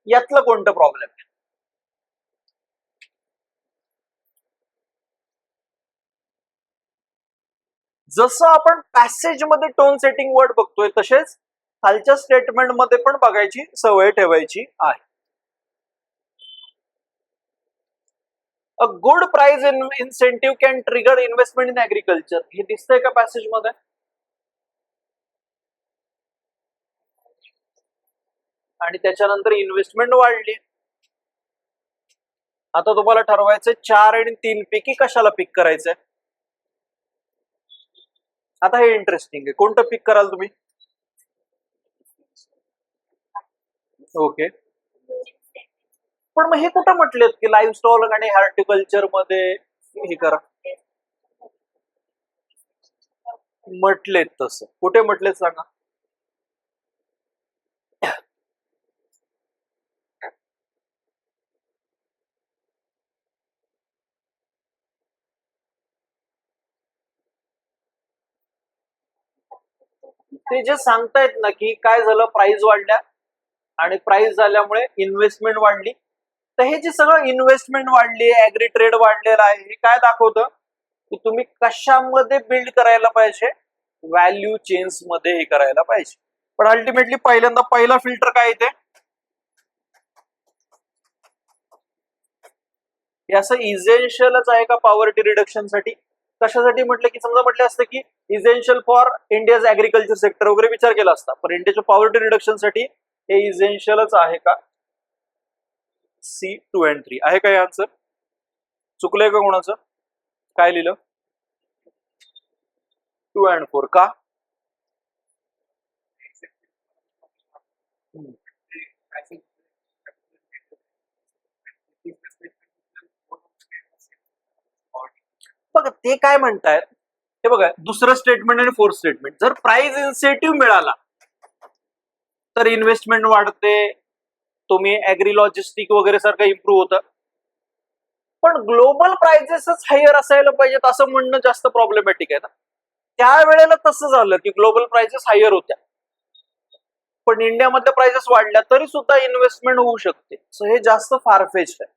यातलं कोणतं प्रॉब्लेम आहे? जसं आपण पॅसेज मध्ये टोन सेटिंग वर्ड बघतोय तसेच खालच्या स्टेटमेंट मध्ये पण बघायची सवय ठेवायची आहे. A good price incentive can trigger investment in agriculture. हे दिसतंय का पॅसेज मध्ये? आणि त्याच्यानंतर इन्व्हेस्टमेंट वाढली. आता तुम्हाला ठरवायचं 4 आणि 3 पैकी कशाला पिक करायचंय. आता हे इंटरेस्टिंग आहे, कोणतं पिक कराल तुम्ही? ओके, पण मग हे कुठं म्हटलेत की लाईव्ह स्टॉक आणि हॉर्टिकल्चर मध्ये हे करा? म्हटलेत तसं कुठे म्हटलेत सांगा? ते जे सांगतायत ना की काय झालं, प्राइस वाढल्या आणि प्राइस झाल्यामुळे इन्व्हेस्टमेंट वाढली. तर हे जे सगळं इन्व्हेस्टमेंट वाढली, ऍग्री ट्रेड वाढलेला आहे, हे काय दाखवतं की तुम्ही कशामध्ये बिल्ड करायला पाहिजे? व्हॅल्यू चेन्स मध्ये हे करायला पाहिजे. पण अल्टिमेटली पहिला फिल्टर काय येते? हे असं इसेन्शियलच आहे का पॉवर्टी रिडक्शन साठी? कशासाठी म्हटलं की समजा म्हटलं असतं की essential for India's agriculture sector वगैरे विचार केला असता, पण इंडियाच्या पॉवर्टी रिडक्शन साठी हे इसेन्शियलच आहे का? सी 2 and 3 आहे का हे आन्सर? चुकलंय का कोणाचं? काय लिहिलं? 2 and 4 का? बघा ते काय म्हणतायत हे बघा, दुसरं स्टेटमेंट आणि फोर्थ स्टेटमेंट. जर प्राइस इन्सेंटिव्ह मिळाला तर इन्व्हेस्टमेंट वाढते, तुम्ही ऍग्री लॉजिस्टिक वगैरे सारखं इम्प्रूव्ह होतं. पण ग्लोबल प्राइसेसच हायर असायला पाहिजेत असं म्हणणं जास्त प्रॉब्लेमॅटिक आहे ना. त्यावेळेला तसं झालं की ग्लोबल प्राइसेस हायर होत्या, पण इंडियामध्ये प्राइसेस वाढल्या तरी सुद्धा इन्व्हेस्टमेंट होऊ शकते. सो हे जास्त फारफेच्ड आहे.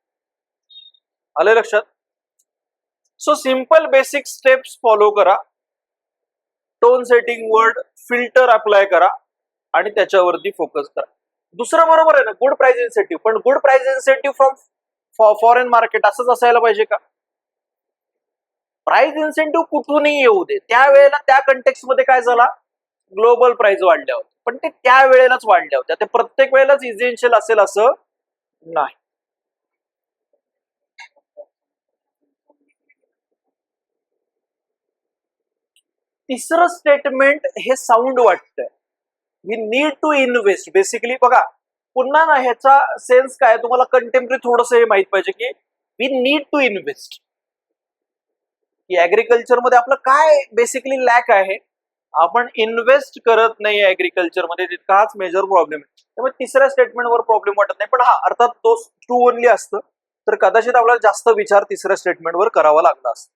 आलं लक्षात? So simple basic steps follow करा. Tone setting word filter apply करा आणि त्याच्यावरती फोकस करा. दुसरं बरोबर आहे ना, गुड प्राइस इन्सेंटिव्ह, पण good price incentive from foreign market असंच असायला पाहिजे का? प्राइस इन्सेंटिव्ह कुठूनही येऊ दे, त्यावेळेला त्या कंटेक्स्ट मध्ये काय झाला? ग्लोबल प्राइस वाढल्या होत्या, पण ते त्यावेळेलाच वाढल्या होत्या. ते प्रत्येक वेळेलाच इसेन्शियल असेल असं नाही. तिसरं स्टेटमेंट हे साऊंड वाटतंय, we need to invest. Basically बघा पुन्हा ना, ह्याचा सेन्स काय तुम्हाला कंटेम्पररी थोडस हे माहित पाहिजे की वी नीड टू इन्व्हेस्ट. की ऍग्रिकल्चर मध्ये आपलं काय बेसिकली लॅक आहे, आपण इन्व्हेस्ट करत नाही ऍग्रिकल्चर मध्ये, तितका हाच मेजर प्रॉब्लेम आहे. त्यामुळे तिसऱ्या स्टेटमेंटवर प्रॉब्लेम वाटत नाही. पण हा अर्थात तो ट्रू ओनली असतं तर कदाचित आपल्याला जास्त विचार तिसऱ्या स्टेटमेंटवर करावा लागला असतो.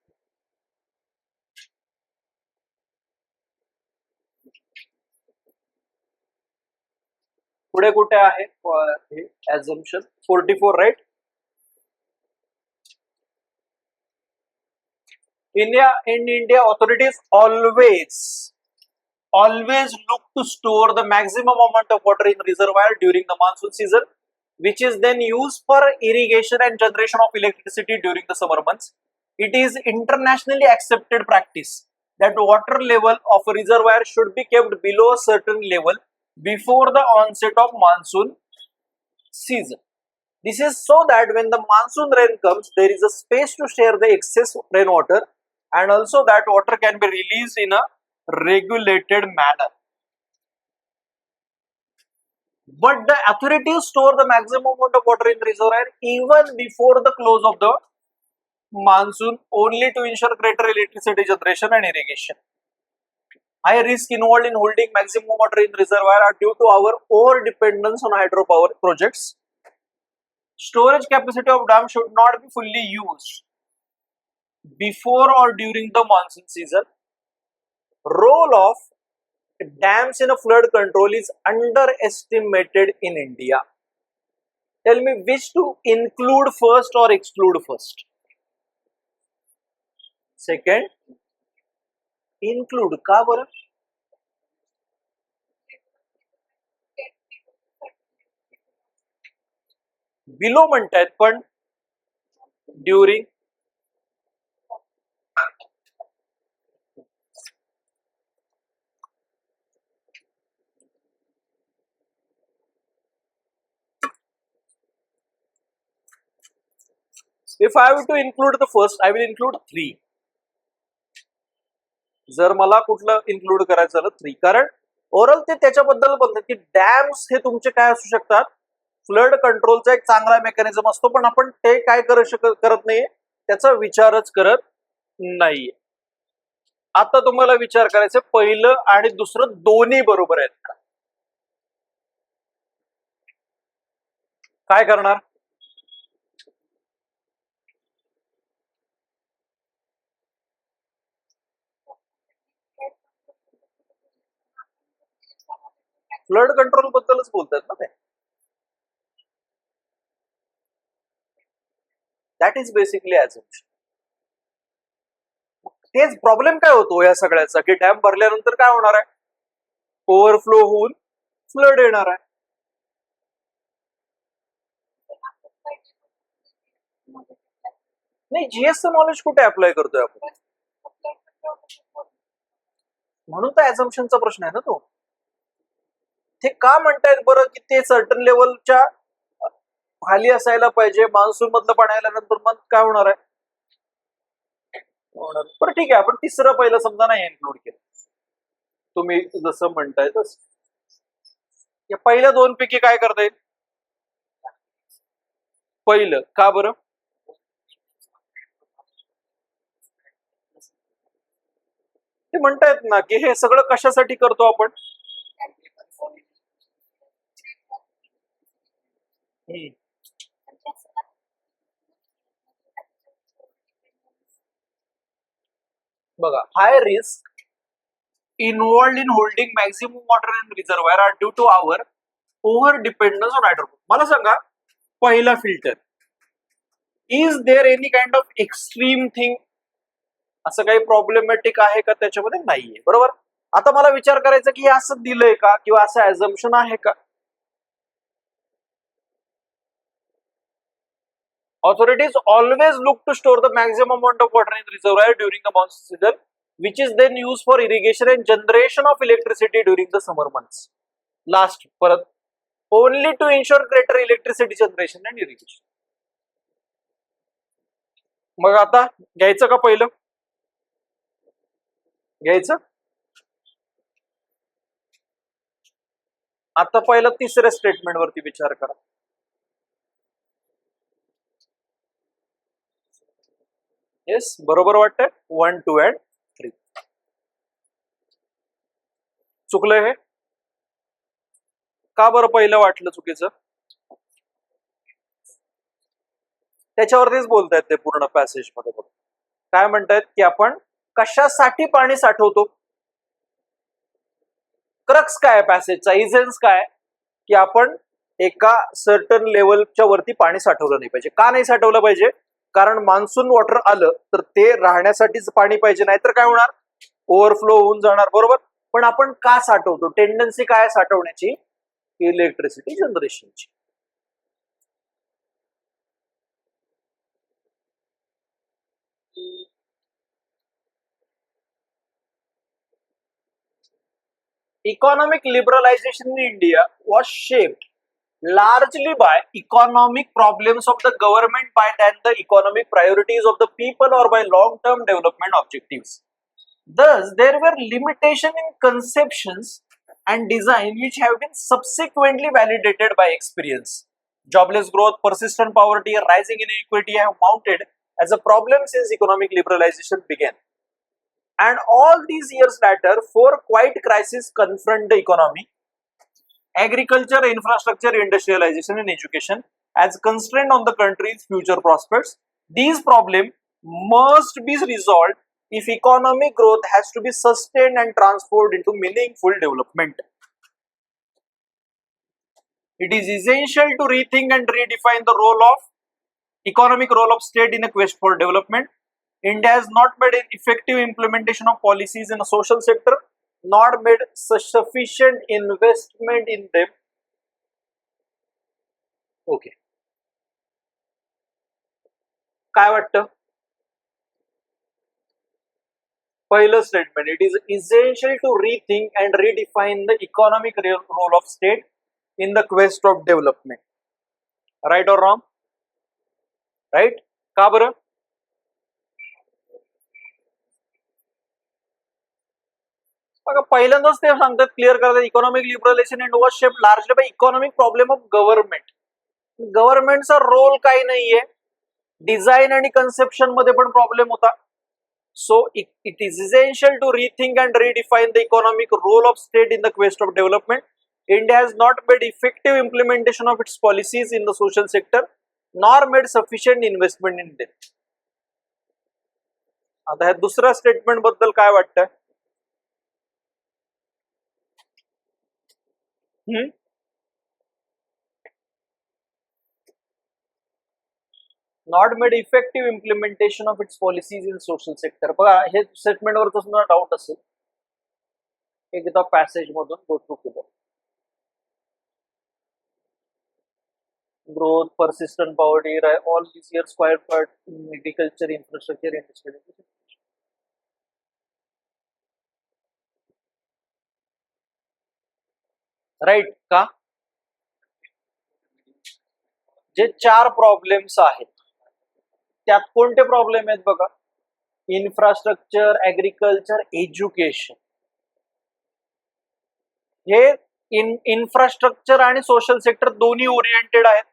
पुढे कुठे आहे ऍझम्पशन? 44 right. In India, authorities always look to store the maximum amount of water in reservoir during the monsoon season, which is then used for irrigation and generation of electricity during the summer months. It is internationally accepted practice that water level of a reservoir should be kept below a certain level before the onset of monsoon season. This is so that when the monsoon rain comes, there is a space to share the excess rainwater, and also that water can be released in a regulated manner. But the authorities store the maximum amount of water in reservoir even before the close of the monsoon, only to ensure greater electricity generation and irrigation. High risk involved in holding maximum water in reservoir are due to our over dependence on hydropower projects. Storage capacity of dam should not be fully used before or during the monsoon season. Role of dams in a flood control is underestimated in India. Tell me which to include first or exclude first. Second, include. का बरं? Below म्हणतायत पण during if I have to include the first, I will include 3. जर मला कुठलं include करायचं झालं 3, कारण ओव्हरऑल ते त्याच्याबद्दल बोलतात की डॅम्स हे तुमचे काय असू शकतात, फ्लड कंट्रोलचा एक चांगला मेकॅनिझम असतो, पण आपण ते काय करत नाहीये, त्याचा विचारच करत नाहीये. आता तुम्हाला विचार करायचं पहिलं आणि दुसरं दोन्ही बरोबर आहेत का? काय करणार? फ्लड कंट्रोल बद्दलच बोलतात ना ते. That is basically assumption. तेच प्रॉब्लेम काय होतो या सगळ्याचा, की डॅम भरल्यानंतर काय होणार आहे, ओव्हरफ्लो होऊन फ्लड येणार आहे. नाही, जीएसचं नॉलेज कुठे अप्लाय करतोय आपण? म्हणून तर ॲझम्पशनचा प्रश्न आहे ना तो. ते का म्हणतायत बरं की ते सर्टन लेवलच्या खाली असायला पाहिजे, मान्सून मधलं पाणी आल्यानंतर मग काय होणार आहे? बरं ठीक आहे, आपण तिसरं पहिलं समजा नाही इन्क्लूड केलं, तुम्ही जसं म्हणताय तसं. या पहिल्या 2 पैकी काय करता येईल? पहिलं का बरं? ते म्हणतायत ना की हे सगळं कशासाठी करतो आपण? बघा, high risk involved in holding maximum water in reservoir are due to our over dependence on hydro. मला सांगा, पहिला filter, is there any kind of extreme thing? असं काही प्रॉब्लेमॅटिक आहे का त्याच्यामध्ये? नाहीये, बरोबर. आता मला विचार करायचा की असं दिलंय का किंवा असं ॲझम्पशन आहे का? Authorities always look to store the maximum amount of water in reservoir during the monsoon season, which is then used for irrigation and generation of electricity during the summer months. Last, परत, only to ensure greater electricity generation and irrigation. मग आता घ्यायचं का पहिलं? घ्यायचं. आता पहिलं तिसऱ्या स्टेटमेंट वरती विचार करा. येस, बरोबर वाटतंय. 1, 2 and 3. चुकलंय हे का बरं? पहिलं वाटलं चुकीचं. त्याच्यावरतीच बोलतायत ते पूर्ण पॅसेज मध्ये. काय म्हणतायत की आपण कशासाठी पाणी साठवतो? क्रक्स काय पॅसेजचा, इसेन्स काय, की आपण एका सर्टन लेवलच्या वरती पाणी साठवलं नाही पाहिजे. का नाही साठवलं पाहिजे? कारण मान्सून वॉटर आलं तर ते राहण्यासाठीच पाणी पाहिजे, नाहीतर काय होणार, ओव्हरफ्लो होऊन जाणार, बरोबर. पण आपण का साठवतो? टेंडन्सी काय साठवण्याची? Electricity जनरेशनची. Economic liberalization in India was shaped largely by economic problems of the government by than the economic priorities of the people or by long-term development objectives. Thus, there were limitations in conceptions and design which have been subsequently validated by experience. Jobless growth, persistent poverty, and rising inequality have mounted as a problem since economic liberalization began. And all these years later, four quiet crises confront the economy: agriculture, infrastructure, industrialization, and education as constraint on the country's future prospects. These problems must be resolved if economic growth has to be sustained and transformed into meaningful development. It is essential to rethink and redefine the economic role of state in a quest for development. India has not made an effective implementation of policies in the social sector, nor made sufficient investment in them. Okay. काय वाटतं? पहिलं statement, it is essential to rethink and redefine the economic role of state in the quest of development. Right or wrong? Right. का बरं? बघा, पहिल्यांदाच ते सांगतात, clear करतात, economic liberalisation and was shaped largely by economic problem of government. गव्हर्नमेंटचा role काही नाहीये, डिझाईन आणि कन्सेप्शन मध्ये पण प्रॉब्लेम होता. So it is essential to rethink and redefine the economic role of state in the quest of development. India has not made effective implementation of its policies in the social sector, nor made sufficient investment in them. आता ह्या दुसऱ्या statement बद्दल काय वाटतं? Not made effective implementation of its policies in social sector. बघा, हे statement वर तुम्हाला डाऊट असेल, एकदा पॅसेज मधून गो थ्रू केलं. Growth, persistent poverty, all these years quiet part in agriculture, infrastructure, industrialization. Right का? जे 4 प्रॉब्लेम्स आहेत त्यात कोणते प्रॉब्लेम आहेत बघा? Infrastructure, agriculture, education. हे इन्फ्रास्ट्रक्चर आणि सोशल सेक्टर दोन्ही ओरिएंटेड आहेत.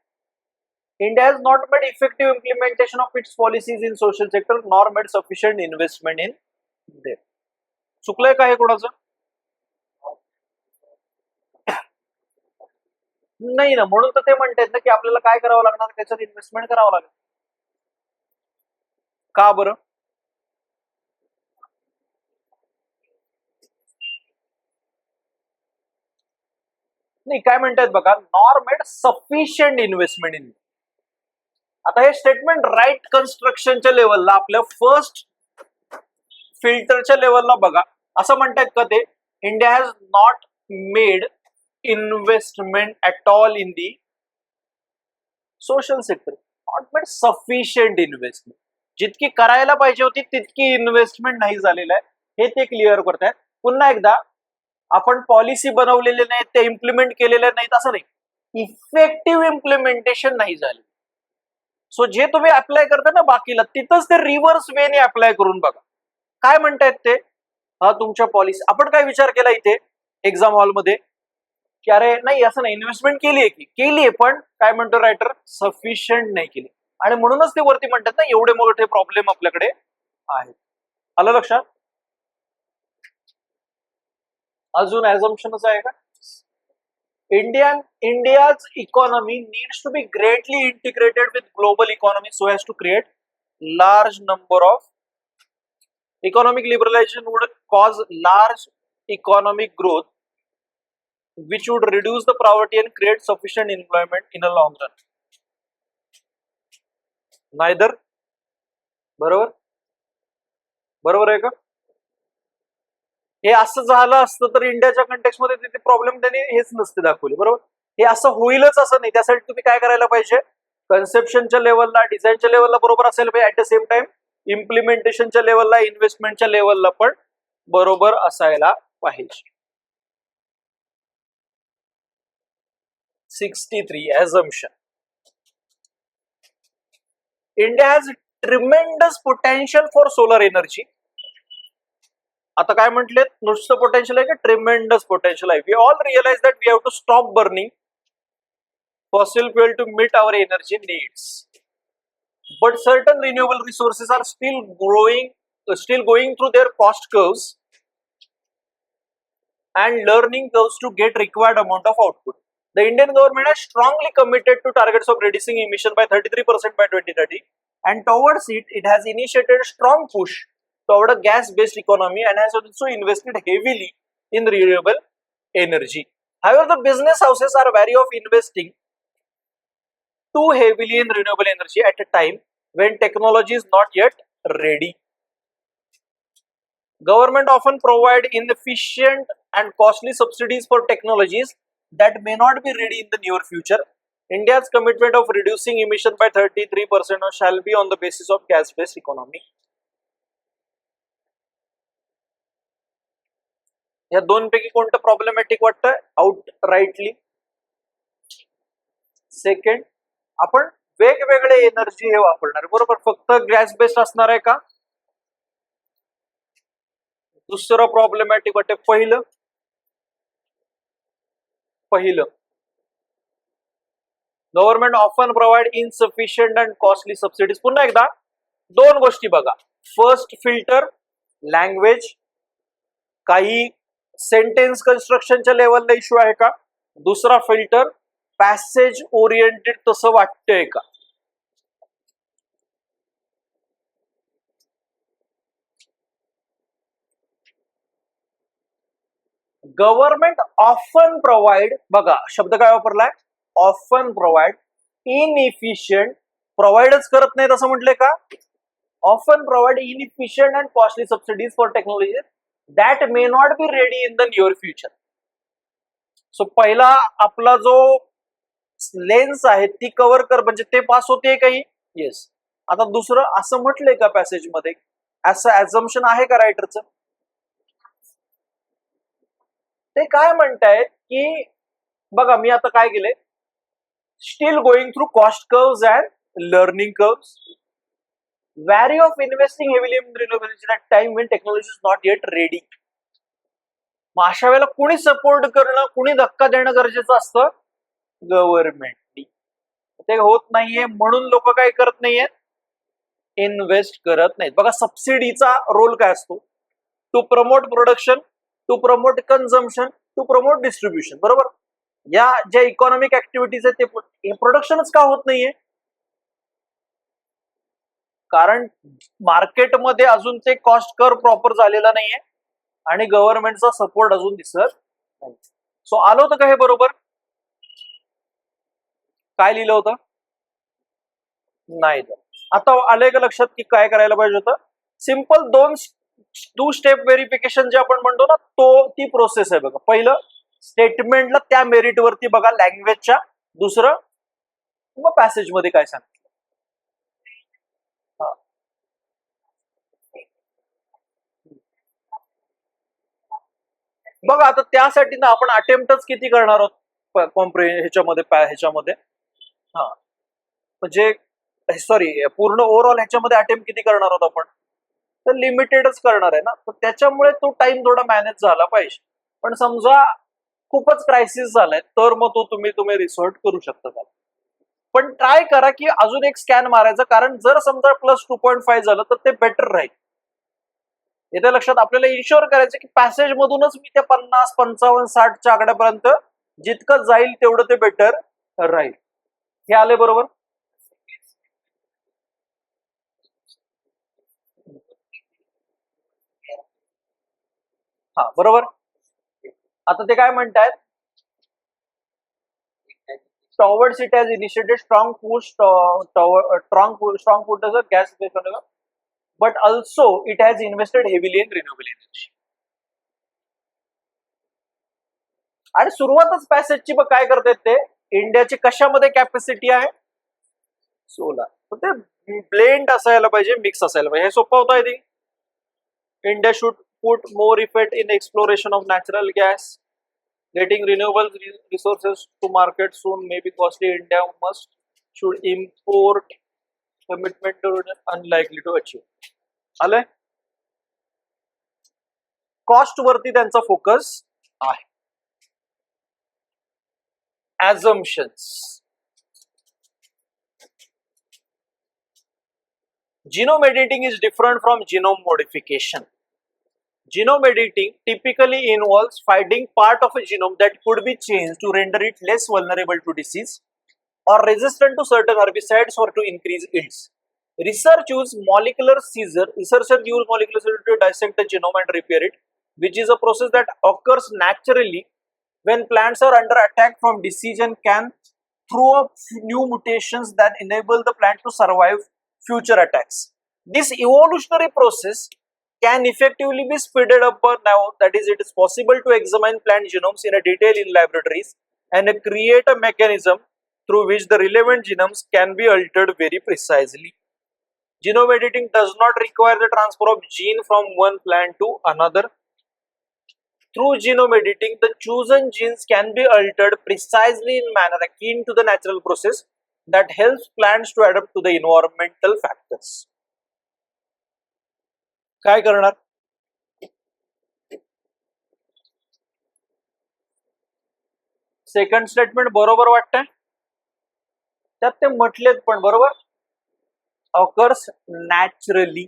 India has not made effective implementation of its policies in social sector, nor made sufficient investment in them. चुकलंय का हे कोणाचं? नाही ना, म्हणून तर ते म्हणतात ना की आपल्याला काय करावं लागणार, त्याच्यात इन्व्हेस्टमेंट करावं लागेल. का बरं? नाही, काय म्हणतात बघा, nor made sufficient investment in. आता हे स्टेटमेंट राईट कन्स्ट्रक्शनच्या लेवलला, आपल्या फर्स्ट फिल्टरच्या लेवलला बघा, असं म्हणतात का ते, India has not made investment at all in the social sector, not made sufficient investment. जितकी करायला पाहिजे होती तितकी इन्व्हेस्टमेंट नाही झालेलं आहे, हे ते क्लिअर करतायत. पुन्हा एकदा, आपण पॉलिसी बनवलेले नाहीत, ते इम्प्लिमेंट केलेले नाहीत असं नाही, इफेक्टिव्ह इम्प्लिमेंटेशन नाही झाले. सो जे तुम्ही अप्लाय करता ना बाकीला, तिथंच ते रिव्हर्स वेने अप्लाय करून बघा. काय म्हणतायत ते? हा तुमच्या पॉलिसी, आपण काय विचार केला इथे एक्झाम हॉलमध्ये की अरे नाही, असं नाही, इन्व्हेस्टमेंट केलीये की केलीये, पण काय म्हणतो रायटर, सफिशियंट नाही केली. आणि म्हणूनच ते वरती म्हणतात ना, एवढे मोठे प्रॉब्लेम आपल्याकडे आहेत. आलं लक्षात? अजून ऍझम्पशनच आहे का? India's economy needs to be greatly integrated with global economy so as to create large number of economic liberalization would cause large economic growth which would reduce the poverty and create sufficient employment in a long run. Neither. बरोबर? बरोबर आहे का? हे असं झालं असतं तर इंडियाच्या कंटेक्स्ट मध्ये तिथे प्रॉब्लेम त्यांनी हेच नसते दाखवले. बरोबर? हे असं होईलच असं नाही. त्यासाठी तुम्ही काय करायला पाहिजे, कन्सेप्शनच्या लेवलला, डिझाईनच्या लेवलला बरोबर असायला पाहिजे, ऍट द सेम टाइम इम्प्लिमेंटेशनच्या लेवलला, इन्व्हेस्टमेंटच्या लेवलला पण बरोबर असायला पाहिजे. 63 assumption. India has tremendous potential for solar energy. आता काय म्हटले, नुसतं पोटेन्शियल आहे का ट्रिमेंडस पोटेन्शियल आहे. We all realise that we have to stop burning fossil fuel to meet our energy needs, but certain renewable resources are still going through their cost curves and learning curves to get required amount of output. The Indian government has strongly committed to targets of reducing emission by 33% by 2030, and towards it has initiated a strong push toward a gas-based economy and has also invested heavily in renewable energy. However, the business houses are wary of investing too heavily in renewable energy at a time when technology is not yet ready. Government often provide inefficient and costly subsidies for technologies that may not be ready in the near future. India's commitment of reducing emission by 33% shall be on the basis of gas-based economy. या दोन पैकी कोणतं problematic वाटतं? Outrightly second. आपण वेगवेगळे energy हे वापरणार, बरोबर. फक्त गॅस बेस्ड असणार आहे का? दुसरं प्रॉब्लेमॅटिक वाटतं पहिलं government often provide insufficient and costly subsidies. पुन्हा एकदा दोन गोष्टी बघा. फर्स्ट फिल्टर लँग्वेज, काही सेंटेन्स कन्स्ट्रक्शनच्या लेवलला इश्यू आहे का? दुसरा फिल्टर पॅसेज ओरिएंटेड तसं वाटतंय का? गव्हर्नमेंट ऑफन प्रोव्हाइड, बघा शब्द काय वापरलाय? Often provide. इनइफिशियंट प्रोव्हाइडच करत नाही असं म्हटलंय का? Often provide inefficient and costly subsidies for technology that may not be ready in the near future. So पहिला आपला जो लेन्स आहे ती कव्हर कर, म्हणजे ते पास होते काही. येस. आता दुसरं असं म्हटलंय का पॅसेज मध्ये? असं ऍझम्पशन आहे का रायटरचं? ते काय म्हणतायत की बघा मी आता काय केलंय, steel going through cost curves and learning curves, very of investing heavily in renewable energy at time when technology is not eight ready. मग अशा वेळेला कुणी सपोर्ट करणं, कुणी धक्का देणं गरजेचं असतं? गव्हर्नमेंटनी. ते होत नाहीये म्हणून लोक काय करत नाहीयेत? इन्व्हेस्ट करत नाहीत. बघा सबसिडीचा रोल काय असतो? To promote production, to promote consumption, to promote distribution, बरोबर. या ज्या इकॉनॉमिक ऍक्टिव्हिटीज आहेत ते प्रोडक्शनच का होत नाहीये? कारण मार्केटमध्ये अजून ते कॉस्ट कर प्रॉपर झालेला नाहीये आणि गव्हर्नमेंटचा सपोर्ट अजून दिसत नाही. सो आलं होतं का हे बरोबर? काय लिहिलं होतं? नाही. आता आलंय का लक्षात की काय करायला पाहिजे होतं? सिंपल टू स्टेप व्हेरिफिकेशन जे आपण म्हणतो ना, ती प्रोसेस आहे बघा. पहिलं स्टेटमेंटला त्या मेरिट वरती बघा लँग्वेजच्या, दुसरं मग पॅसेज मध्ये काय सांगितलं. बघा आता त्यासाठी ना आपण अटेम्प्टच किती करणार आहोत ह्याच्यामध्ये हा म्हणजे सॉरी पूर्ण ओव्हरऑल ह्याच्यामध्ये अटेम्प्ट किती करणार आहोत आपण? तर लिमिटेडच करणार आहे ना, तर त्याच्यामुळे तो टाइम थोडा मॅनेज झाला पाहिजे. पण समजा खूपच क्रायसिस झालाय तर मग तो तुम्ही रिसॉर्ट करू शकता त्याला. पण ट्राय करा की अजून एक स्कॅन मारायचा, कारण जर समजा +2.5 झालं तर ते बेटर राहील. येत्या लक्षात आपल्याला इन्शुअर करायचं की पॅसेज मधूनच मी त्या 50, 55, 60च्या आकड्यापर्यंत जितकं जाईल तेवढं ते बेटर राहील. हे आले बरोबर? हा बरोबर. आता ते काय म्हणतायत? Towards it has initiated strong push gas based, but also it has invested heavily in renewable energy. आणि सुरुवातच पॅसेजची बघ काय करतायत ते, इंडियाची कशामध्ये कॅपॅसिटी आहे? सोलार. तर ते ब्लेंड असायला पाहिजे, मिक्स असायला पाहिजे. हे सोपं होतं. I think India should put more effort in exploration of natural gas. Getting renewable resources to market soon may be costly. India should import commitment to unlikely to achieve. आले cost वरती त्यांचा focus आहे. Assumptions. Genome editing is different from genome modification. Genome editing typically involves finding part of a genome that could be changed to render it less vulnerable to disease or resistant to certain herbicides or to increase yields. Researchers use molecular scissors to dissect a genome and repair it, which is a process that occurs naturally when plants are under attack from disease and can throw up new mutations that enable the plant to survive future attacks. This evolutionary process can effectively be speeded up now. That is, it is possible to examine plant genomes in a detail in laboratories and create a mechanism through which the relevant genomes can be altered very precisely. Genome editing does not require the transfer of gene from one plant to another. Through genome editing, the chosen genes can be altered precisely in manner akin to the natural process that helps plants to adapt to the environmental factors. काय करणार? Second statement बरोबर वाटतंय? त्यात ते म्हटलेत पण बरोबर. Occurs naturally,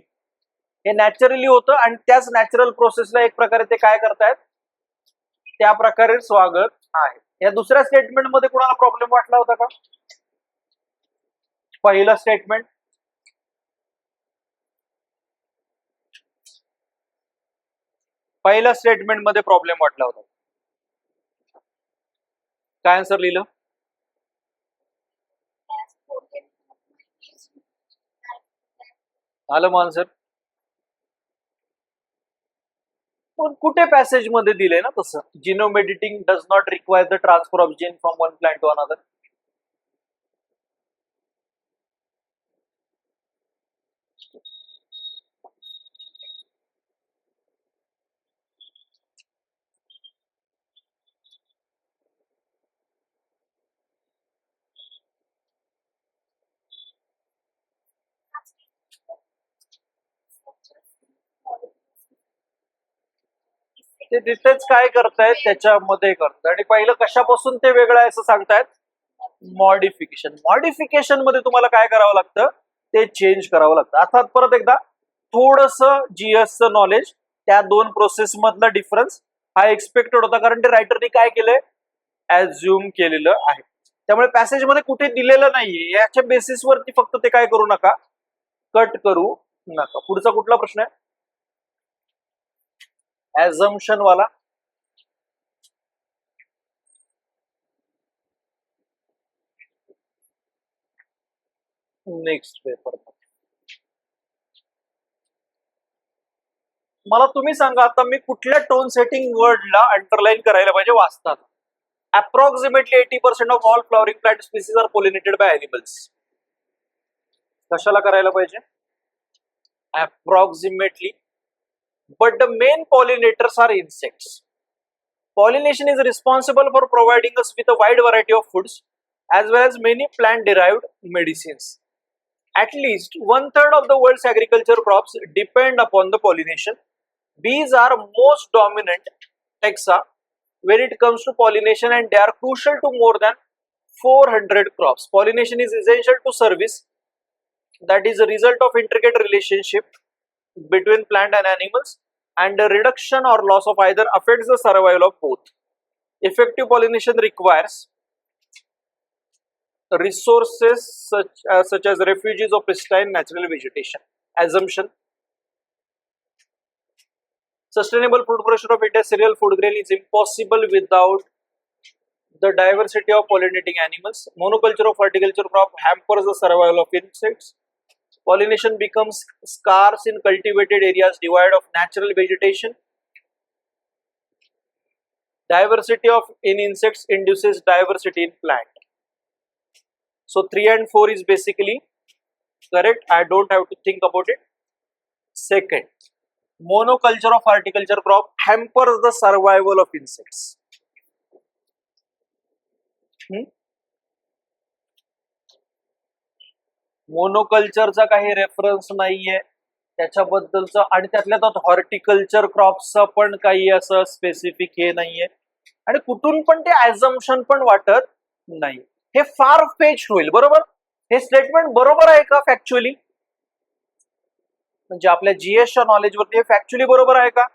हे naturally होतं आणि त्याच नॅचरल प्रोसेसला एक प्रकारे ते काय करतायत, त्या प्रकारे स्वागत आहे. या दुसऱ्या स्टेटमेंट मध्ये कोणाला प्रॉब्लेम वाटला होता का? पहिला स्टेटमेंट, पहिल्या स्टेटमेंट मध्ये प्रॉब्लेम वाटला होता. काय आन्सर लिहिलं? आलं मग आन्सर. पण कुठे पॅसेज मध्ये दिले ना तसं, genome editing does not require the transfer of gene from one plant to another. ते तिथेच काय करतायत त्याच्यामध्ये करतात आणि पहिलं कशापासून ते वेगळं आहे असं सांगतायत, मॉडिफिकेशन. मॉडिफिकेशन मध्ये तुम्हाला काय करावं लागतं, ते चेंज करावं लागतं. अर्थात परत एकदा थोडस जीएसचं नॉलेज, त्या दोन प्रोसेस मधला डिफरन्स हा एक्सपेक्टेड होता, कारण ते रायटरने काय केलंय, ऍझ्युम केलेलं आहे. त्यामुळे पॅसेज मध्ये कुठे दिलेलं नाहीये, याच्या बेसिसवरती फक्त ते काय करू नका, कट करू नका. पुढचा कुठला प्रश्न आहे? ऍझम्पशन वाला. Next paper. मला तुम्ही सांगा आता मी कुठल्या टोन सेटिंग वर्डला अंडरलाईन करायला पाहिजे वाचताना? Approximately 80% of all flowering plant species are pollinated by animals. कशाला करायला पाहिजे? Approximately. But the main pollinators are insects. Pollination is responsible for providing us with a wide variety of foods as well as many plant-derived medicines. At least 1/3 of the world's agriculture crops depend upon the pollination. Bees are most dominant taxa when it comes to pollination, and they are crucial to more than 400 crops. Pollination is essential to service. That is a result of intricate relationship between plant and animals, and the reduction or loss of either affects the survival of both. Effective pollination requires resources such as refuges of pristine natural vegetation. Assumption. Sustainable food production of India's cereal food grain is impossible without the diversity of pollinating animals. Monoculture of horticulture crop hampers the survival of insects. Pollination becomes scarce in cultivated areas devoid of natural vegetation. Diversity in insects induces diversity in plant. So 3 and 4 is basically correct. I don't have to think about it. Second, monoculture of horticulture crop hampers the survival of insects. मोनोकल्चरचा काही reference नाहीये त्याच्याबद्दलचं, आणि त्यातल्या त्यात horticulture क्रॉप्सचं पण काही असं specific हे नाहीये, आणि कुठून पण ते ऍझम्पशन पण वाटत नाही. हे फार फेच होईल. बरोबर, हे स्टेटमेंट बरोबर आहे का फॅक्च्युअली? म्हणजे आपल्या जीएसच्या नॉलेजवरती हे फॅक्च्युअली बरोबर आहे का?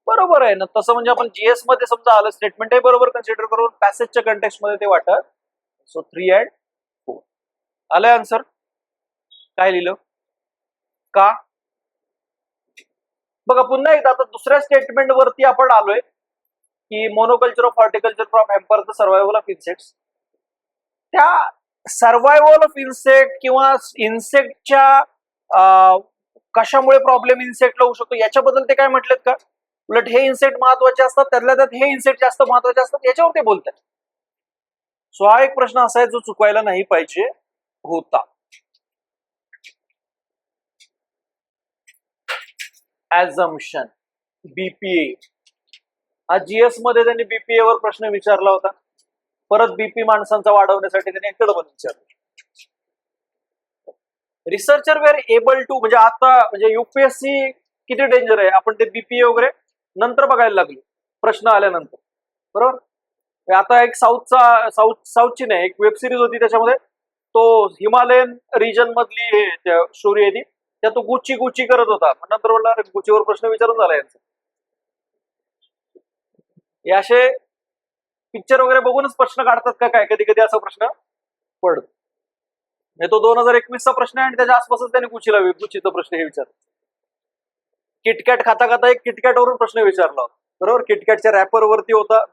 बरोबर आहे ना. तसं म्हणजे आपण जीएस मध्ये समजा आलं स्टेटमेंट हे बरोबर कन्सिडर करून पॅसेजच्या कंटेक्स्ट मध्ये ते वाटत. सो 3 and 4 आलंय आन्सर. काय लिहिलं का बघा पुन्हा एकदा. आता दुसऱ्या स्टेटमेंट वरती आपण आलोय की monoculture of horticulture crop hamper the survival of insects. त्या सर्व्हायव्हल ऑफ इन्सेक्ट किंवा इन्सेक्टच्या कशामुळे प्रॉब्लेम इन्सेक्टला होऊ शकतो याच्याबद्दल ते काय म्हटलेत का? उलट हे इन्सेक्ट महत्वाचे असतात, त्यातल्या त्यात हे इन्सेक्ट जास्त महत्वाचे असतात, याच्यावर ते बोलतात. सो हा एक प्रश्न असा आहे जो चुकवायला नाही पाहिजे होता. ऍझम्पशन बीपीए, हा जीएस मध्ये त्यांनी बीपीए वर प्रश्न विचारला होता. परत बीपी माणसांचा वाढवण्यासाठी त्यांनी एक कडबन विचारलं. रिसर्चर वेर एबल टू, म्हणजे आता म्हणजे युपीएससी किती डेंजर आहे आपण ते बीपीए वगैरे नंतर बघायला लागलो प्रश्न आल्यानंतर. बरोबर, आता एक साऊथची नाही, एक वेब सिरीज होती त्याच्यामध्ये तो हिमालयन रिजन मधली हे स्टोरी आहे ती, त्या तो गुच्ची करत होता. नंतर म्हणला गुच्चीवर प्रश्न विचारून झाला यांचा. हे असे पिक्चर वगैरे बघूनच प्रश्न काढतात का काय? कधी कधी असा प्रश्न पडतो. तो 2021चा प्रश्न आहे आणि त्याच्या आसपासच त्यांनी गुच्चीचा प्रश्न हे विचारला. किटकॅट खाता खाता एक किटकॅट वरून प्रश्न विचारला होता. बरोबर, किटकॅटच्या रॅपर वरती होता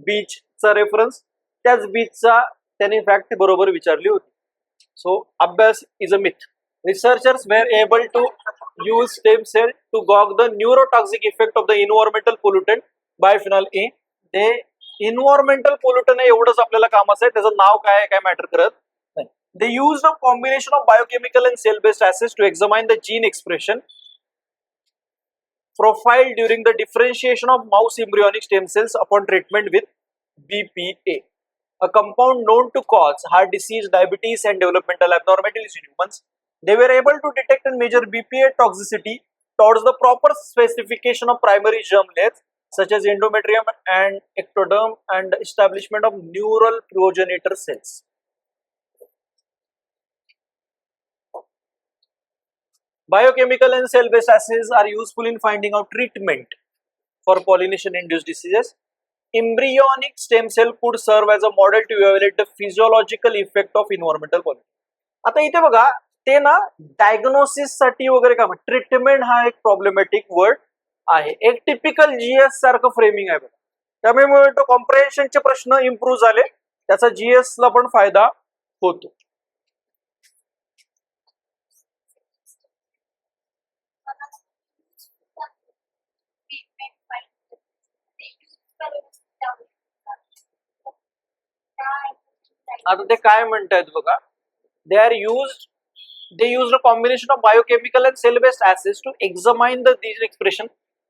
बीचचा रेफरन्स, त्याच बीचचा त्यांनी फॅक्ट बरोबर विचारली होती. सो अभ्यास is a myth. Researchers were able to use stem cell to gauge the neurotoxic effect of the environmental pollutant bisphenol A. ते इन्व्हायरमेंटल पोल्युटंट आहे एवढंच आपल्याला कामाचं आहे, त्याचं नाव काय आहे काय मॅटर करत नाही. They use a combination of biochemical and cell based assays to examine the gene expression profile during the differentiation of mouse embryonic stem cells upon treatment with BPA, a compound known to cause heart disease, diabetes, and developmental abnormalities in humans. They were able to detect and measure BPA toxicity towards the proper specification of primary germ layers such as endometrium and ectoderm and establishment of neural progenitor cells. Biochemical and cell-based assays are useful in finding out treatment for pollination-induced diseases. Embryonic stem cell could serve as a model to evaluate the physiological effect of environmental pollution. आता इथे बघा ते ना diagnosis साठी वगैरे काम, treatment हा एक प्रॉब्लेमॅटिक वर्ड आहे. एक टिपिकल जीएस सारखं फ्रेमिंग आहे बघा. त्यामुळे तो कॉम्प्रिहेन्शनचे प्रश्न इम्प्रूव्ह झाले, त्याचा जीएस ला पण फायदा होतो. आता ते काय म्हणतायत बघा, they use a combination of biochemical and cell based assays to examine the this expression.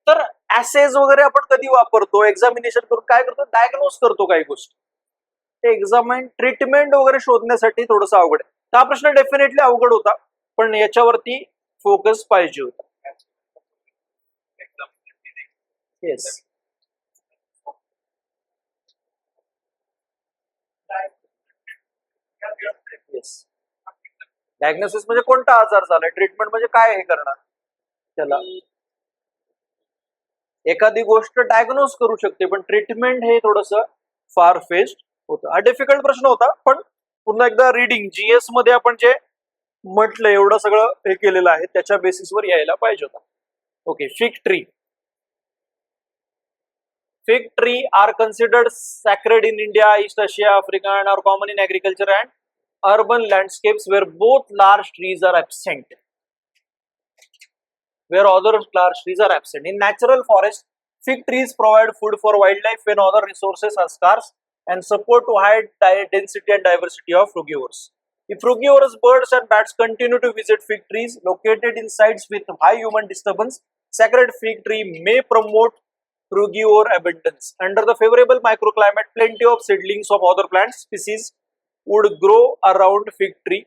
तर ऍसेज वगैरे आपण कधी वापरतो? एक्झामिनेशन करून काय करतो? डायग्नोज करतो काही गोष्टी. ते एक्झामाइन ट्रीटमेंट वगैरे शोधण्यासाठी थोडंसं अवघड आहे. हा प्रश्न डेफिनेटली अवघड होता, पण याच्यावरती फोकस पाहिजे होता. Yes, yes. डायग्नोसिस म्हणजे कोणता आजार झालाय, ट्रीटमेंट म्हणजे काय हे करणार त्याला. एखादी गोष्ट डायग्नोज करू शकते, पण ट्रीटमेंट हे थोडस फार फेस्ट होतं. हा डिफिकल्ट प्रश्न होता, पण पुन्हा एकदा रीडिंग जीएस मध्ये आपण जे म्हटलं एवढं सगळं हे केलेलं आहे त्याच्या बेसिसवर यायला पाहिजे होता. Okay, fig tree. Fig tree are considered sacred in India, East Asia, Africa, and are common in agriculture and urban landscapes where both large trees are absent. Where other large trees are absent. In natural forest, fig trees provide food for wildlife when other resources are scarce and support to high density and diversity of frugivores. If frugivorous birds and bats continue to visit fig trees located in sites with high human disturbance, sacred fig tree may promote frugivore abundance. Under the favorable microclimate, plenty of seedlings of other plant species would grow around fig tree.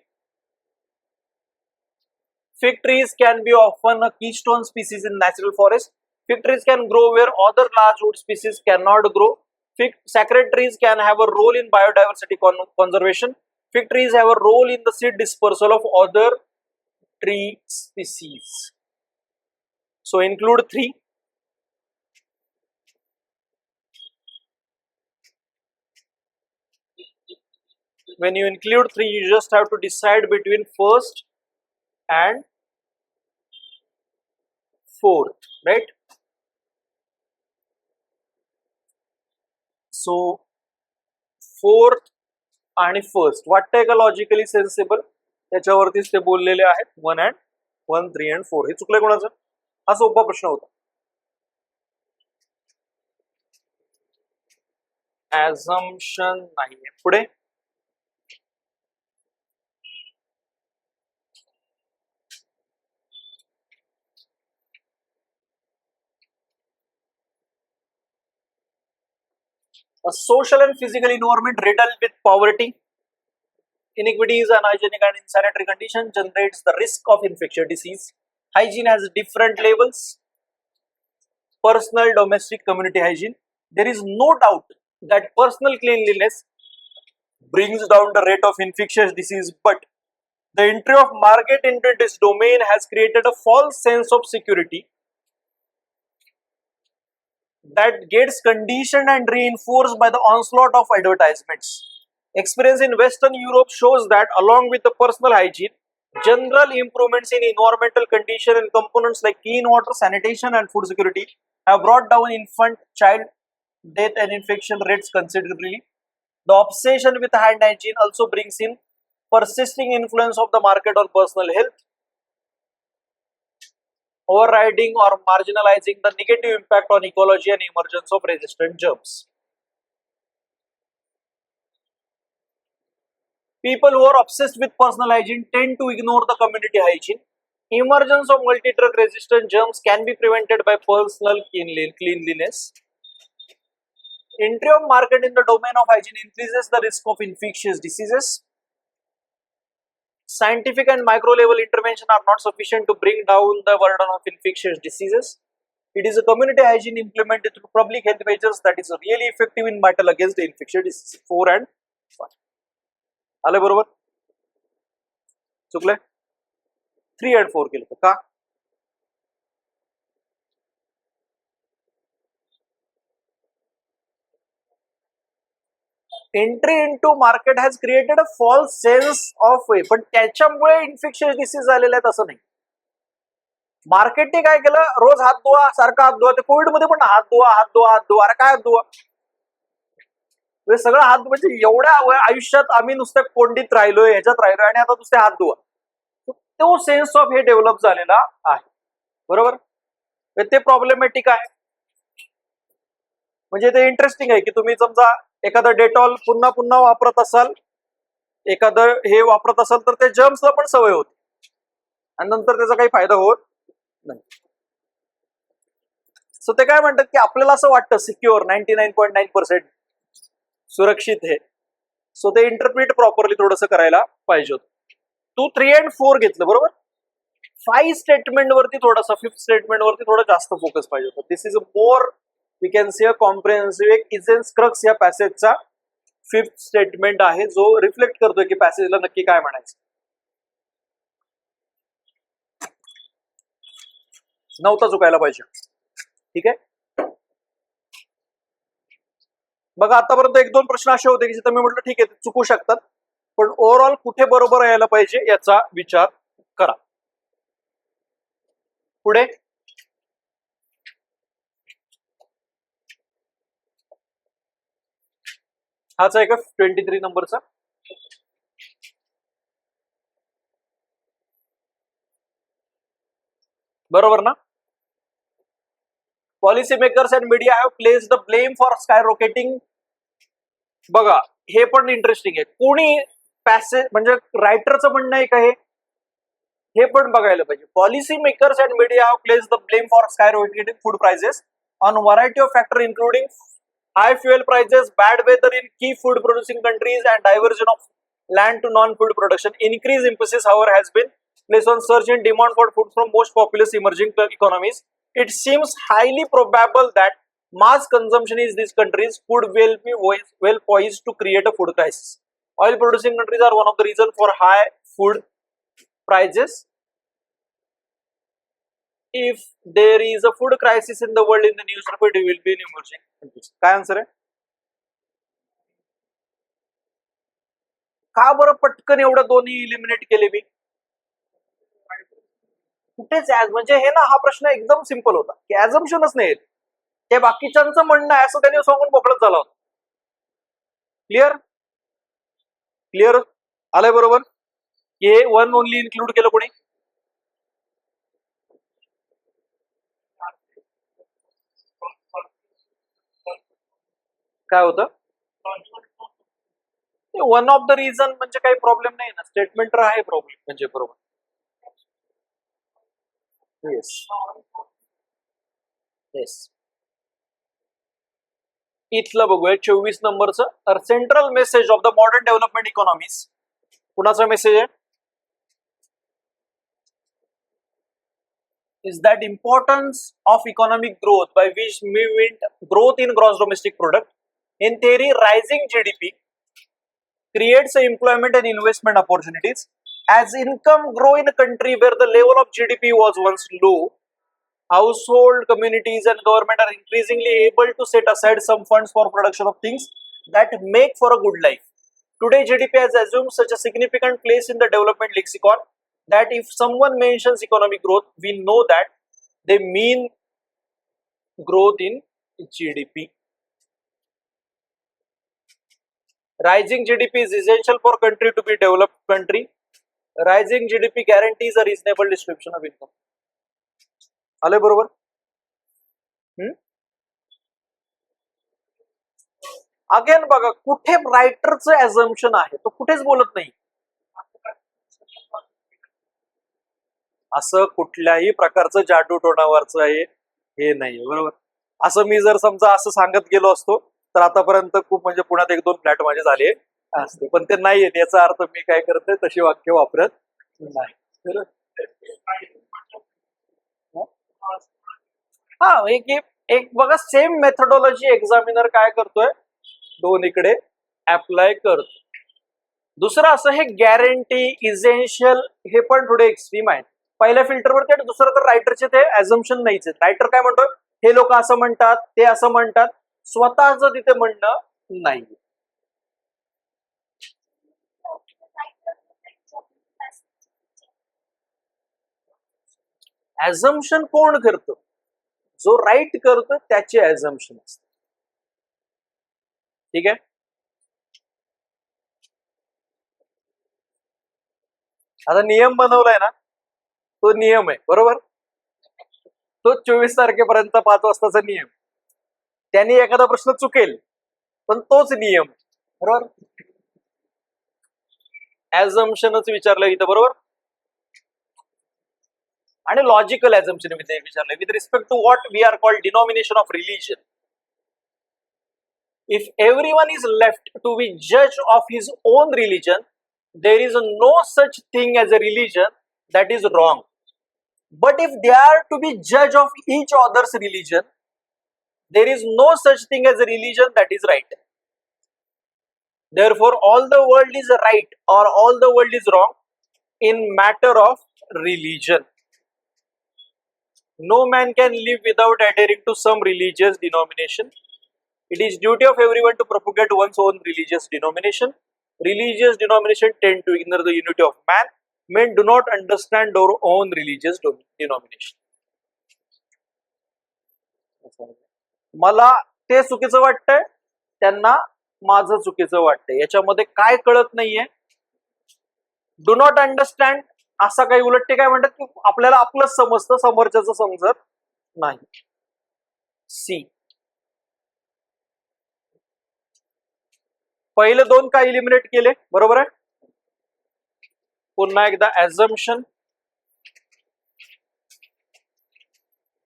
Fig trees can be often a keystone species in natural forest. Fig trees can grow where other large wood species cannot grow. Sacred trees can have a role in biodiversity conservation. Fig trees have a role in the seed dispersal of other tree species. So include 3. When you include 3, you just have to decide between first and fourth, right? So fourth आणि first वाटतंय का logically sensible? त्याच्यावरतीच ते बोललेले आहेत 1 and 1, 3 and 4. हे चुकलंय कोणाचं? हा सोपा प्रश्न होता. ऍझम्पशन नाहीये. पुढे a social and physical environment riddled with poverty, inequities, unhygienic and insanitary conditions generates the risk of infectious disease. Hygiene has different levels: personal, domestic, community hygiene. There is no doubt that personal cleanliness brings down the rate of infectious disease, but the entry of market into this domain has created a false sense of security that gets conditioned and reinforced by the onslaught of advertisements. Experience in Western Europe shows that along with the personal hygiene, general improvements in environmental condition and components like clean water, sanitation and food security have brought down infant, child death and infection rates considerably. The obsession with hand hygiene also brings in persisting influence of the market on personal health, overriding or marginalizing the negative impact on ecology and emergence of resistant germs. People who are obsessed with personal hygiene tend to ignore the community hygiene. Emergence of multi-drug resistant germs can be prevented by personal cleanliness. Entry of market in the domain of hygiene increases the risk of infectious diseases. Scientific and micro level intervention are not sufficient to bring down the burden of infectious diseases. It is a community hygiene implemented through public health measures that is really effective in battle against the infectious disease. 4 and 5. आले बरोबर? चुकले? 3 and 4 केलं का? Entry into market has created a false sense of way, पण त्याच्यामुळे infectious disease झालेले आहेत असं नाही. मार्केटने काय केलं, रोज हात धुवा, सारखा हात धुवा. ते कोविड मध्ये पण हात धुवा हात धुवा हात धुवा. अरे काय हात धुवा, सगळं हात, म्हणजे एवढ्या आयुष्यात आम्ही नुसत्या कोंडीत राहिलोय, ह्याच्यात राहिलोय आणि आता नुसते हात धुवा. तो सेन्स ऑफ हे डेव्हलप झालेला आहे. बरोबर, ते प्रॉब्लेमॅटिक आहे. म्हणजे ते इंटरेस्टिंग आहे की तुम्ही समजा एखादा डेटॉल पुन्हा पुन्हा वापरत असाल, एखादं हे वापरत असाल, तर ते जर्म्सला पण सवय होते आणि नंतर त्याचा काही फायदा होत नाही. सो ते काय म्हणतात की आपल्याला असं वाटतं सिक्युअर 99.9% सुरक्षित आहे. सो ते इंटरप्रिट प्रॉपरली थोडंसं करायला पाहिजे होतं. तू 3 and 4 घेतलं बरोबर. 5 स्टेटमेंट वरती थोडासा, 5th स्टेटमेंट वरती थोडा जास्त फोकस पाहिजे होता. This is a more we can see a comprehensive. एक इसेन्स क्रक्स या पॅसेजचा 5th स्टेटमेंट आहे, जो रिफ्लेक्ट करतोय की पॅसेजला नक्की काय म्हणायचं. 9ता चुकायला पाहिजे. ठीक आहे, बघा आतापर्यंत 1-2 प्रश्न असे होते की जिथे मी म्हटलं ठीक आहे चुकू शकतात, पण ओव्हरऑल कुठे बरोबर यायला पाहिजे याचा विचार करा. पुढे हाच आहे का 23 नंबरचा. बरोबर ना. Policy makers and media have place the blame for sky rocketing. बघा हे पण इंटरेस्टिंग आहे. कोणी पॅसेज म्हणजे रायटरचं म्हणणं आहे का हे पण बघायला पाहिजे. Policy makers and media have place the blame for sky rocketing food prices on variety of factors including high fuel prices, bad weather in key food producing countries, and diversion of land to non-food production. Increased emphasis, however, has been placed on surge in demand for food from most populous emerging economies. It seems highly probable that mass consumption in these countries would well be well poised to create a food crisis. Oil producing countries are one of the reasons for high food prices. If there is a food crisis in the world, in the news report, it will be in emerging countries. काय answer आहे? का बरं पटकन एवढं दोन्ही eliminate केले मी? कुठेच म्हणजे हे ना, हा प्रश्न एकदम सिंपल होता की ऍझम्पशनच नाही, ते बाकीच्यांचं म्हणणं आहे असं त्यांनी सांगून मोकळत झाला होता. क्लिअर क्लिअर आलंय बरोबर? हे वन ओनली इन्क्लूड केलं कोणी? काय होतं? वन ऑफ द रिझन म्हणजे काही प्रॉब्लेम नाही ना, स्टेटमेंट तर आहे प्रॉब्लेम म्हणजे बरोबर. Yes yes. इथलं बघूया 24 नंबरचं, central message of the modern development economies. कुणाचा मेसेज आहे? is that importance of economic growth by which meant growth in gross domestic product. In theory, rising GDP creates employment and investment opportunities. As income grow in a country where the level of GDP was once low, household, communities and government are increasingly able to set aside some funds for production of things that make for a good life. Today, GDP has assumed such a significant place in the development lexicon that if someone mentions economic growth, we know that they mean growth in GDP. Rising GDP is essential for country to be developed country. Rising GDP guarantees a reasonable distribution of income. आले बरोबर? Again बघा, कुठे रायटरचं ऍझम्पशन आहे तो कुठेच बोलत नाही. असं कुठल्याही प्रकारचं जादू टोणावरचं आहे हे नाही, बरोबर? असं मी जर समजा असं सांगत गेलो असतो तर आतापर्यंत खूप म्हणजे पुण्यात 1-2 फ्लॅट माझे झाले असते, पण ते नाहीये. याचा अर्थ मी काय करते, तशी वाक्य वापरत नाही. हा, एक बघा, सेम मेथडॉलॉजी एक्झामिनर काय करतोय, दोन्हीकडे अप्लाय करतो. दुसरं असं, हे गॅरंटी, इसेन्शियल, हे पण थोडे एक्स्ट्रीम आहेत. पहिल्या फिल्टरवरती, आणि दुसरं तर रायटरचे ते ऍझम्पशन नाहीच. रायटर काय म्हणतो, हे लोक असं म्हणतात, ते असं म्हणतात, स्वतःच तिथे म्हणणं नाही. ऍझम्पशन कोण करतो? जो राईट करतो त्याचे ऍझम्पशन असते. ठीक आहे. आता नियम बनवलाय ना, तो नियम आहे, बरोबर? तो 24 तारखेपर्यंत 5 वाजताचा नियम. त्यांनी एखादा प्रश्न चुकेल पण तोच नियम, बरोबर? ऍझम्पशनच विचारलं इथं, बरोबर? आणि लॉजिकल ऍझम्पशन विचारलंय with respect to what we are called denomination of religion. If everyone is left to be judge of his own religion, there is no such thing as a religion that is wrong. But if they are to be judge of each other's religion, there is no such thing as a religion that is right. Therefore, all the world is right or all the world is wrong in matter of religion. No man can live without adhering to some religious denomination. It is duty of everyone to propagate one's own religious denomination. Religious denomination tend to ignore the unity of man. Men do not understand their own religious denomination. मला ते चुकीचं वाटतंय, त्यांना माझं चुकीचं वाटतंय. याच्यामध्ये काय कळत नाहीये? डू नॉट अंडरस्टँड असा काही, उलट ते काय म्हणतात की आपल्याला आपलंच समजतं, समोरच्याचं समजत नाही. सी. पहिले 2 काय इलिमिनेट केले, बरोबर आहे? पुन्हा एकदा ऍझम्पशन,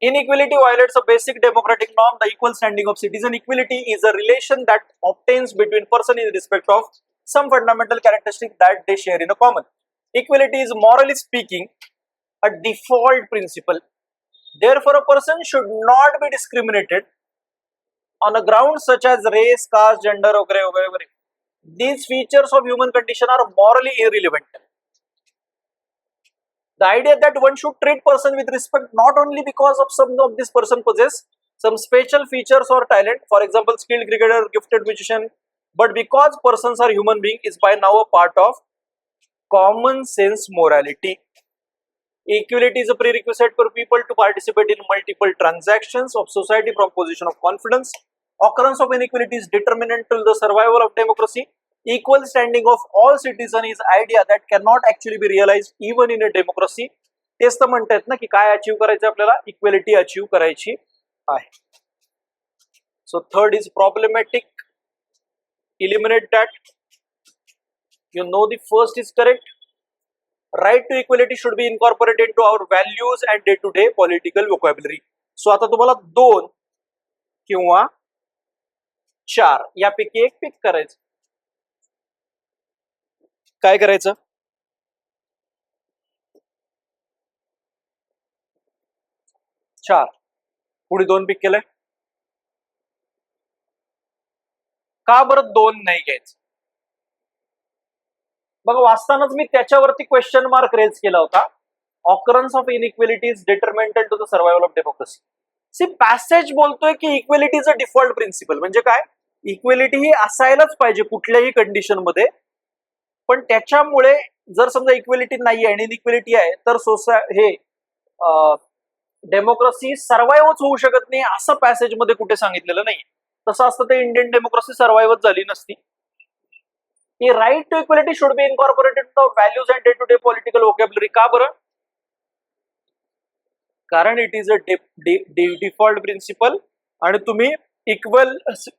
Inequality violates a basic democratic norm, the equal standing of citizen. Equality is a relation that obtains between person in respect of some fundamental characteristic that they share in a common. Equality is, morally speaking, a default principle. Therefore, a person should not be discriminated on a ground such as race, caste, gender, वगैरह. These features of human condition are morally irrelevant. The idea that one should treat person with respect not only because of some of this person possess some special features or talent, for example, skilled cricketer, gifted musician, but because persons are human being is by now a part of common sense morality. Equality is a prerequisite for people to participate in multiple transactions of society from position of confidence. Occurrence of inequality is determinant to the survival of democracy. Equal standing of all citizens is idea that cannot actually be realized even in a democracy. तेच तर म्हणतात ना की काय achieve करायचं आपल्याला, equality achieve करायची आहे. So third is problematic, eliminate that. You know the first is correct. Right to equality should be incorporated into our values and day-to-day political vocabulary. So आता तुम्हाला 2 किंवा 4 यापैकी एक पिक करायचं. काय करायचं? 4. पुढे 2 पिक केलंय. का बरं 2 नाही घ्यायचं? बघा, वाचतानाच मी त्याच्यावरती क्वेश्चन मार्क रेज केला होता. Occurrence of inequality is detrimental to the survival of democracy. C passage बोलतोय की equality is a default principle. म्हणजे काय? इक्वेलिटी ही असायलाच पाहिजे कुठल्याही कंडिशन मध्ये, पण त्याच्यामुळे जर समजा इक्वेलिटी नाही आहे आणि इनइक्वेलिटी आहे तर हे डेमोक्रेसी सर्व्हाइव्हच होऊ शकत नाही असं पॅसेज मध्ये कुठे सांगितलेलं नाही. तसं असतं तर इंडियन डेमोक्रेसी सर्व्हाइव्हच झाली नसती. The right to equality should be incorporated into the values and day-to-day political vocabulary. का बरं? कारण it is a default principle आणि तुम्ही इक्वल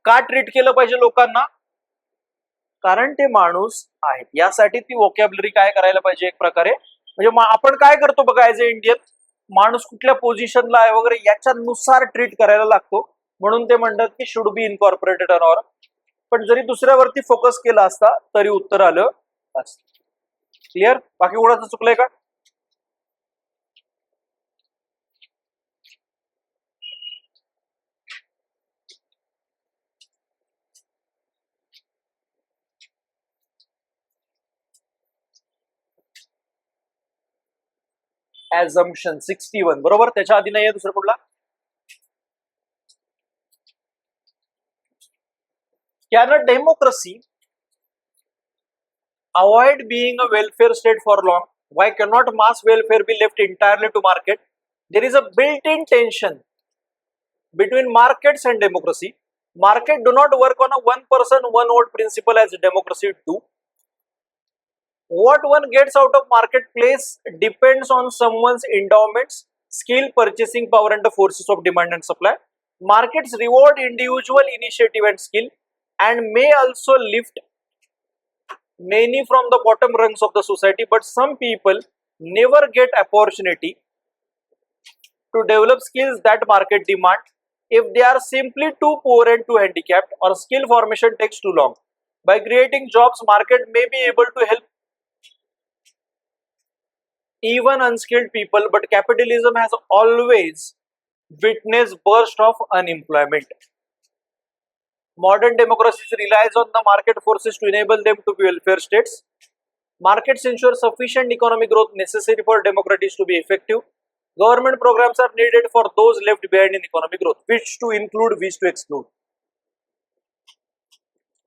का ट्रीट केलं पाहिजे लोकांना? कारण ते माणूस आहेत. यासाठी ती वोकॅब्युलरी काय करायला पाहिजे एक प्रकारे. म्हणजे आपण काय करतो बघा, ऍज अ इंडियन माणूस कुठल्या पोझिशनला आहे वगैरे याच्यानुसार ट्रीट करायला लागतो. म्हणून ते म्हणतात की should be incorporated on or. पण जरी दुसऱ्यावरती फोकस केला असता तरी उत्तर आलं असतं. क्लिअर? बाकी कोणाचं चुकलंय का? ऍझम्पशन 61 बरोबर. त्याच्या आधी नाही आहे दुसरा कुठला? Can a democracy avoid being a welfare state for long? Why cannot mass welfare be left entirely to market? There is a built-in tension between markets and democracy. Market do not work on a one person, one vote principle as democracy do. What one gets out of marketplace depends on someone's endowments, skill, purchasing power, and the forces of demand and supply. Markets reward individual initiative and skill, and may also lift many from the bottom rungs of the society, but some people never get opportunity to develop skills that market demand if they are simply too poor and too handicapped, or skill formation takes too long. By creating jobs, market may be able to help even unskilled people, but capitalism has always witnessed burst of unemployment. Modern democracies relies on the market forces to enable them to be welfare states. Markets ensure sufficient economic growth necessary for democracies to be effective. Government programs are needed for those left behind in economic growth. Which to include, which to exclude?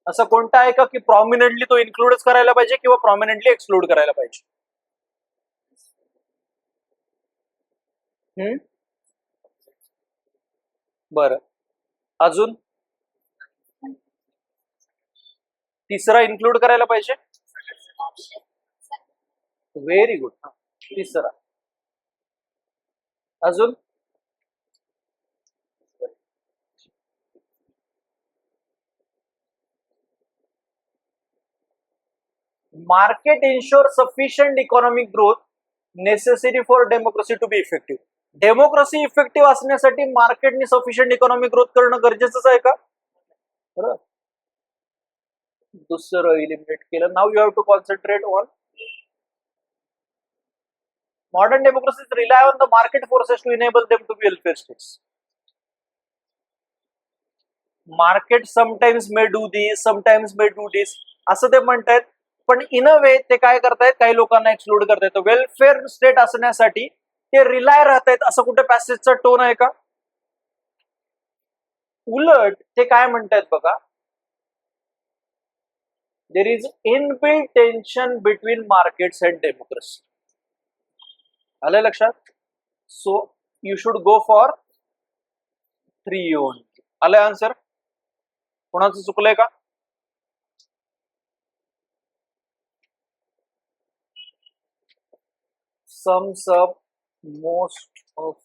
असं कोणता आहे का की prominently तो इन्क्लूडच करायला पाहिजे किंवा prominently exclude करायला पाहिजे? बरं, अजून तिसरा इन्क्लूड करायला पाहिजे. Very good. तिसरा अजून market ensure sufficient economic growth necessary for democracy to be effective. Democracy effective असण्यासाठी मार्केटने सफिशियंट इकॉनॉमिक ग्रोथ करणं गरजेचंच आहे का? बरोबर. दुसरं इलिमिनेट केलं. Now you have to concentrate on modern democracies rely on the market forces to enable them to be welfare states. Market sometimes may do this, sometimes may do this, असं ते म्हणतायत. पण इन अ वे ते काय करतायत, काही लोकांना एक्सक्लूड करतायत. वेलफेअर स्टेट असण्यासाठी ते रिलाय राहतायत, असं कुठे पॅसेजचा टोन आहे का? उलट ते काय म्हणतायत बघा, there is inbuilt tension between markets and democracy. आलं लक्षात? So you should go for 3 only. आलंय आन्सर? कोणाचं चुकलंय का? Sums up most of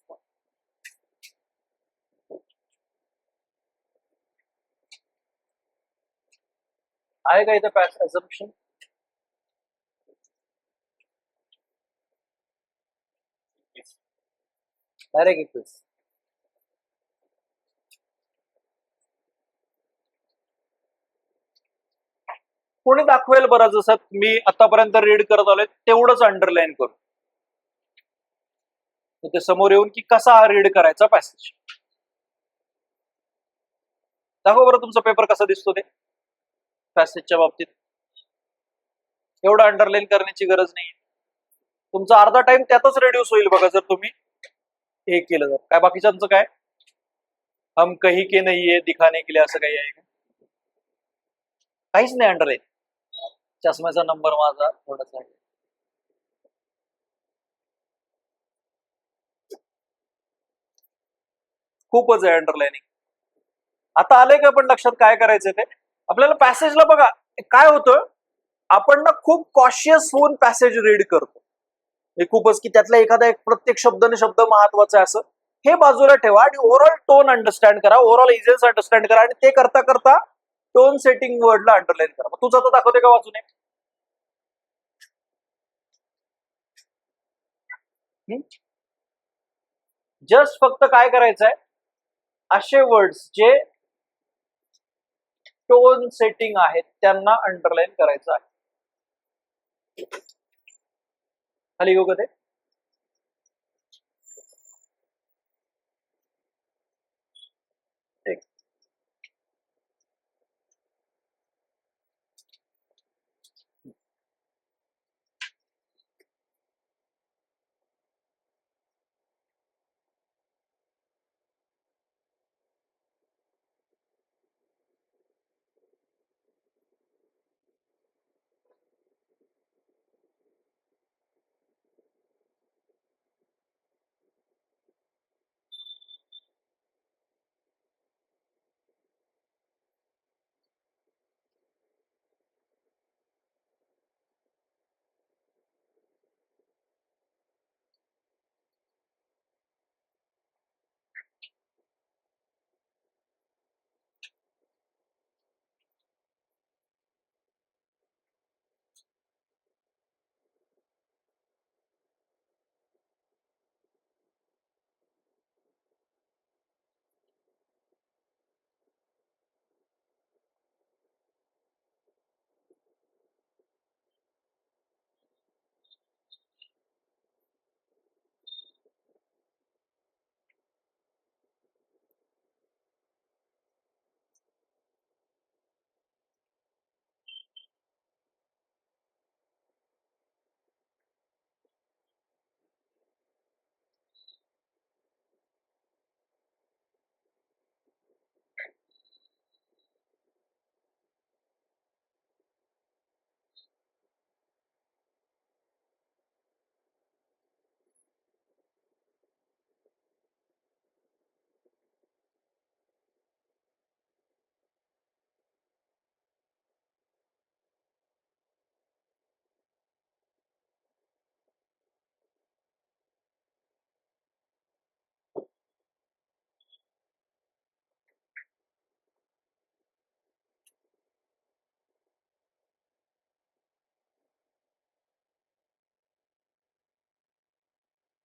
आहे का इथं पॅस assumption? Direct equation. कोणी दाखवेल बरं, जसं मी आतापर्यंत रीड करत आलोय तेवढंच अंडरलाईन करू, ते समोर येऊन की कसा हा रीड करायचा पॅसेज. दाखव बरं तुमचा पेपर कसा दिसतो ते पॅसेजच्या बाबतीत. एवढं अंडरलाईन करण्याची गरज नाही. तुमचा अर्धा टाइम त्यातच रेड्यूस होईल बघा जर तुम्ही हे केलं तर. काय बाकीच्यांचं काय, हम कहीं के नहीं है दिखाने के लिए असं काही आहे का? काहीच नाही अंडरलाईन. चष्म्याचा नंबर माझा थोडासा आहे. खूपच आहे अंडरलाईनिंग. आता आलंय का पण लक्षात काय करायचंय ते? आपल्याला पॅसेजला बघा काय होतं, आपण ना खूप कॉशियस होऊन पॅसेज रीड करतो. हे खूपच की त्यातला एखादा एक प्रत्येक शब्द न शब्द महत्वाचा आहे असं हे बाजूला ठेवा आणि ओव्हरऑल टोन अंडरस्टँड करा, ओव्हरऑल इझेस अंडरस्टँड करा, आणि ते करता करता टोन सेटिंग वर्डला अंडरलाईन करा. मग तुझं तर दाखवते का वाचून? जस्ट फक्त काय करायचंय, असे वर्ड्स जे टोन सेटिंग आहेत त्यांना अंडरलाईन करायचं आहे. खाली घेऊ का ते?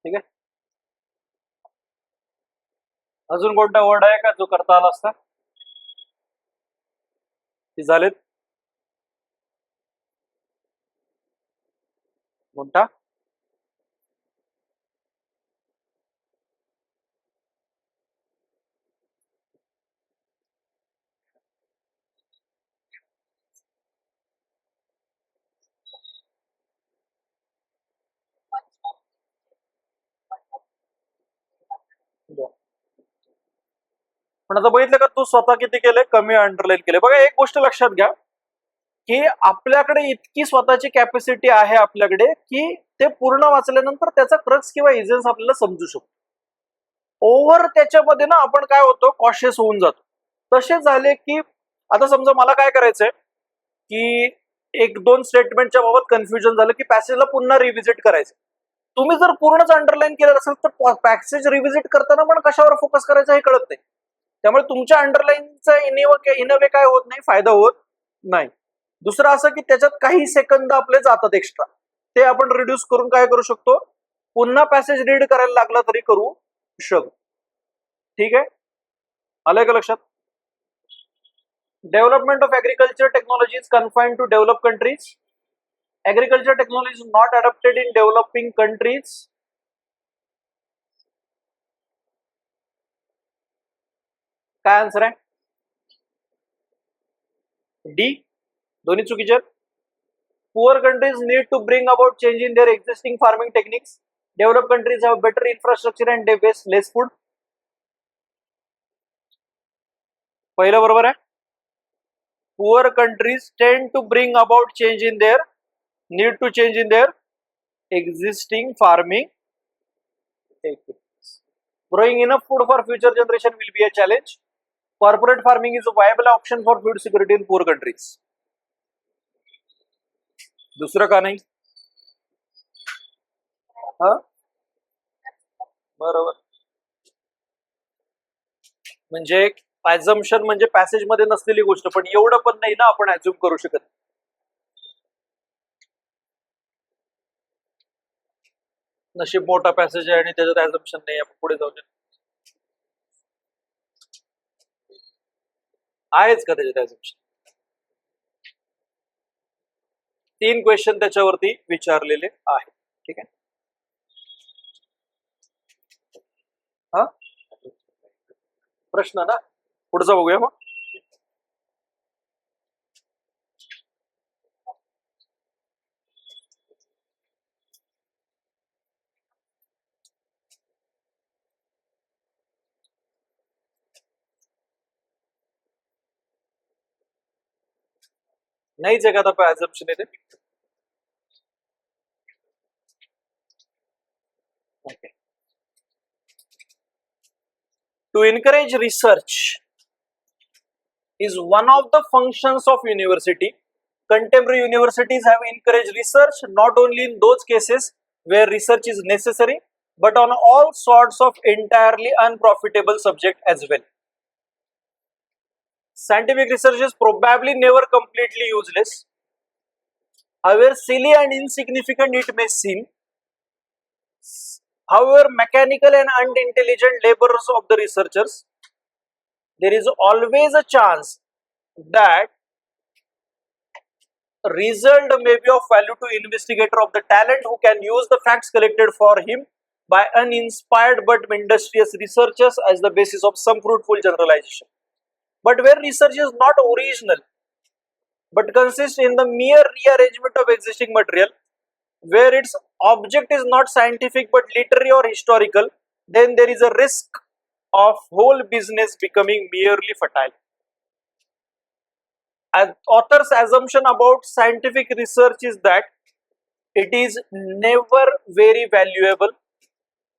ठीक आहे. अजून कोणता वर्ड आहे का जो करता आला असता? ते झालेत. कोणता? पण आता बघितलं का तू स्वतः किती केले, कमी अंडरलाईन केले. बघा एक गोष्ट लक्षात घ्या की आपल्याकडे इतकी स्वतःची कॅपॅसिटी आहे आपल्याकडे की ते पूर्ण वाचल्यानंतर त्याचा क्रक्स किंवा इजेन्स आपल्याला समजू शकतो. ओव्हर त्याच्यामध्ये ना आपण काय होतो, कॉशियस होऊन जातो. तसे झाले की आता समजा मला काय करायचंय की एक दोन स्टेटमेंटच्या बाबत कन्फ्युजन झालं की पॅसेजला पुन्हा रिव्हिजिट करायचं. तुम्ही जर पूर्णच अंडरलाईन केलं असेल तर पॅसेज रिव्हिजिट करताना पण कशावर फोकस करायचं हे कळत नाही. त्यामुळे तुमच्या अंडरलाईनचा इनवे काय होत नाही, फायदा होत नाही. दुसरं असं की त्याच्यात काही सेकंद आपले जातात एक्स्ट्रा, ते आपण रिड्यूस करून काय करू शकतो, पुन्हा पॅसेज रीड करायला लागला तरी करू शकतो. ठीक आहे, आलंय का लक्षात? Development of agriculture technology is confined to develop countries. Agriculture technology is not adopted in developing countries. काय आन्सर आहे? डी. दोन्ही चुकीचे आहेत. Poor countries need to bring about change in their existing farming techniques. Developed countries have better infrastructure and they waste less food. पहिलं बरोबर आहे. Poor countries tend to bring about change in their need to change in their existing farming techniques. Growing enough food for future generation will be a challenge. Corporate farming is a viable option for food security in poor countries. दुसरं का नाही? बरोबर. म्हणजे ऍझम्पशन म्हणजे passage मध्ये नसलेली गोष्ट, पण एवढं पण नाही ना आपण ऍझ्युम करू शकत. नशीब मोठा पॅसेज आहे आणि त्याच्यात ऍझम्पशन नाही, आपण पुढे जाऊ. आहेच का त्याच्यात ऍझम्पशन? 3 क्वेश्चन त्याच्यावरती विचारलेले आहे. ठीक आहे, हा प्रश्न ना, पुढचा बघूया मग. नाहीच एखादा ऍझम्पशन येते. Okay. To encourage research is one of the functions of university. Contemporary universities have encouraged research not only in those cases where research is necessary, but on all sorts of entirely unprofitable subject as well. Scientific research is probably never completely useless. However silly and insignificant it may seem, however mechanical and unintelligent labors of the researchers, there is always a chance that result may be of value to investigator of the talent who can use the facts collected for him by uninspired but industrious researchers as the basis of some fruitful generalization. But where research is not original but consists in the mere rearrangement of existing material, where its object is not scientific but literary or historical, then there is a risk of whole business becoming merely futile. An author's assumption about scientific research is that it is never very valuable,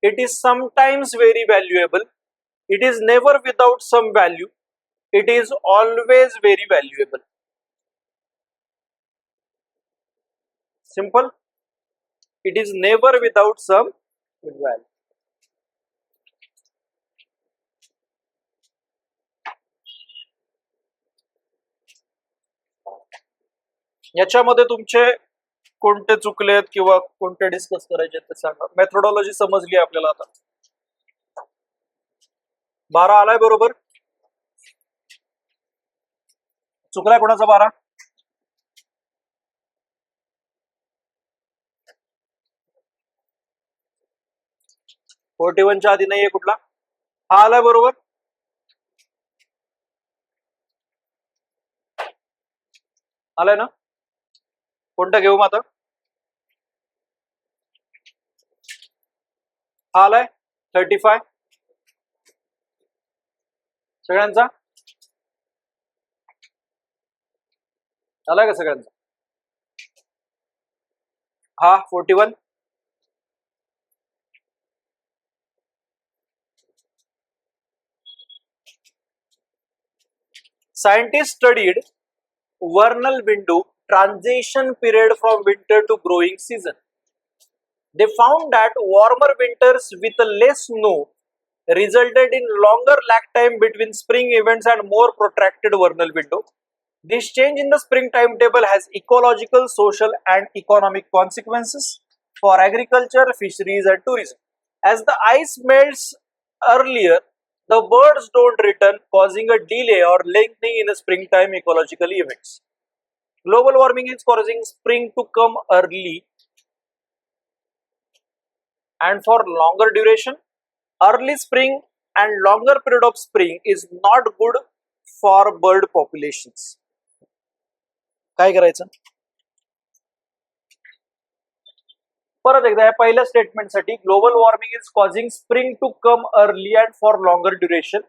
it is sometimes very valuable, it is never without some value, it is always very valuable. Simple. It is never without some value. याच्यामध्ये तुमचे कोणते चुकलेत किंवा कोणते discuss करायचे ते सांगा. Methodology समजली आपल्याला आता. 12 आलाय बरोबर. चुकलाय कोणाचा 12? फोर्टी वनच्या आधी नाहीये कुठला? हा आलाय बरोबर. आलाय ना? कोणता घेऊ मग आता? हा आलाय 35 सगळ्यांचा आलाय का सगळ्यांचा? हा 41. Scientists studied vernal window transition period from winter to growing season. They found that warmer winters with less snow resulted in longer lag time between spring events and more protracted vernal window. This change in the spring timetable has ecological, social, and economic consequences for agriculture, fisheries, and tourism. As the ice melts earlier, the birds don't return, causing a delay or lengthening in the springtime ecological events. Global warming is causing spring to come early and for longer duration. Early spring and longer period of spring is not good for bird populations. काय करायचं? परत एकदा या पहिल्या स्टेटमेंटसाठी global warming is causing spring to come early and for longer duration.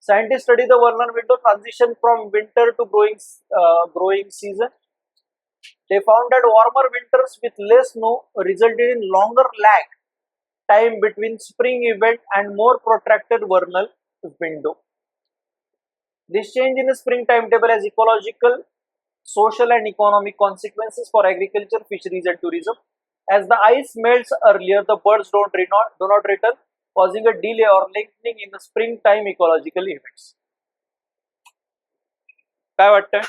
Scientists study the vernal window transition from winter to growing season. They found that warmer winters with less snow resulted in longer lag time between spring event and more protracted vernal window. This change in the spring timetable has ecological, social, and economic consequences for agriculture, fisheries, and tourism. As the ice melts earlier, the birds do not return, causing a delay or lengthening in the springtime ecological events. काय वाटतंय?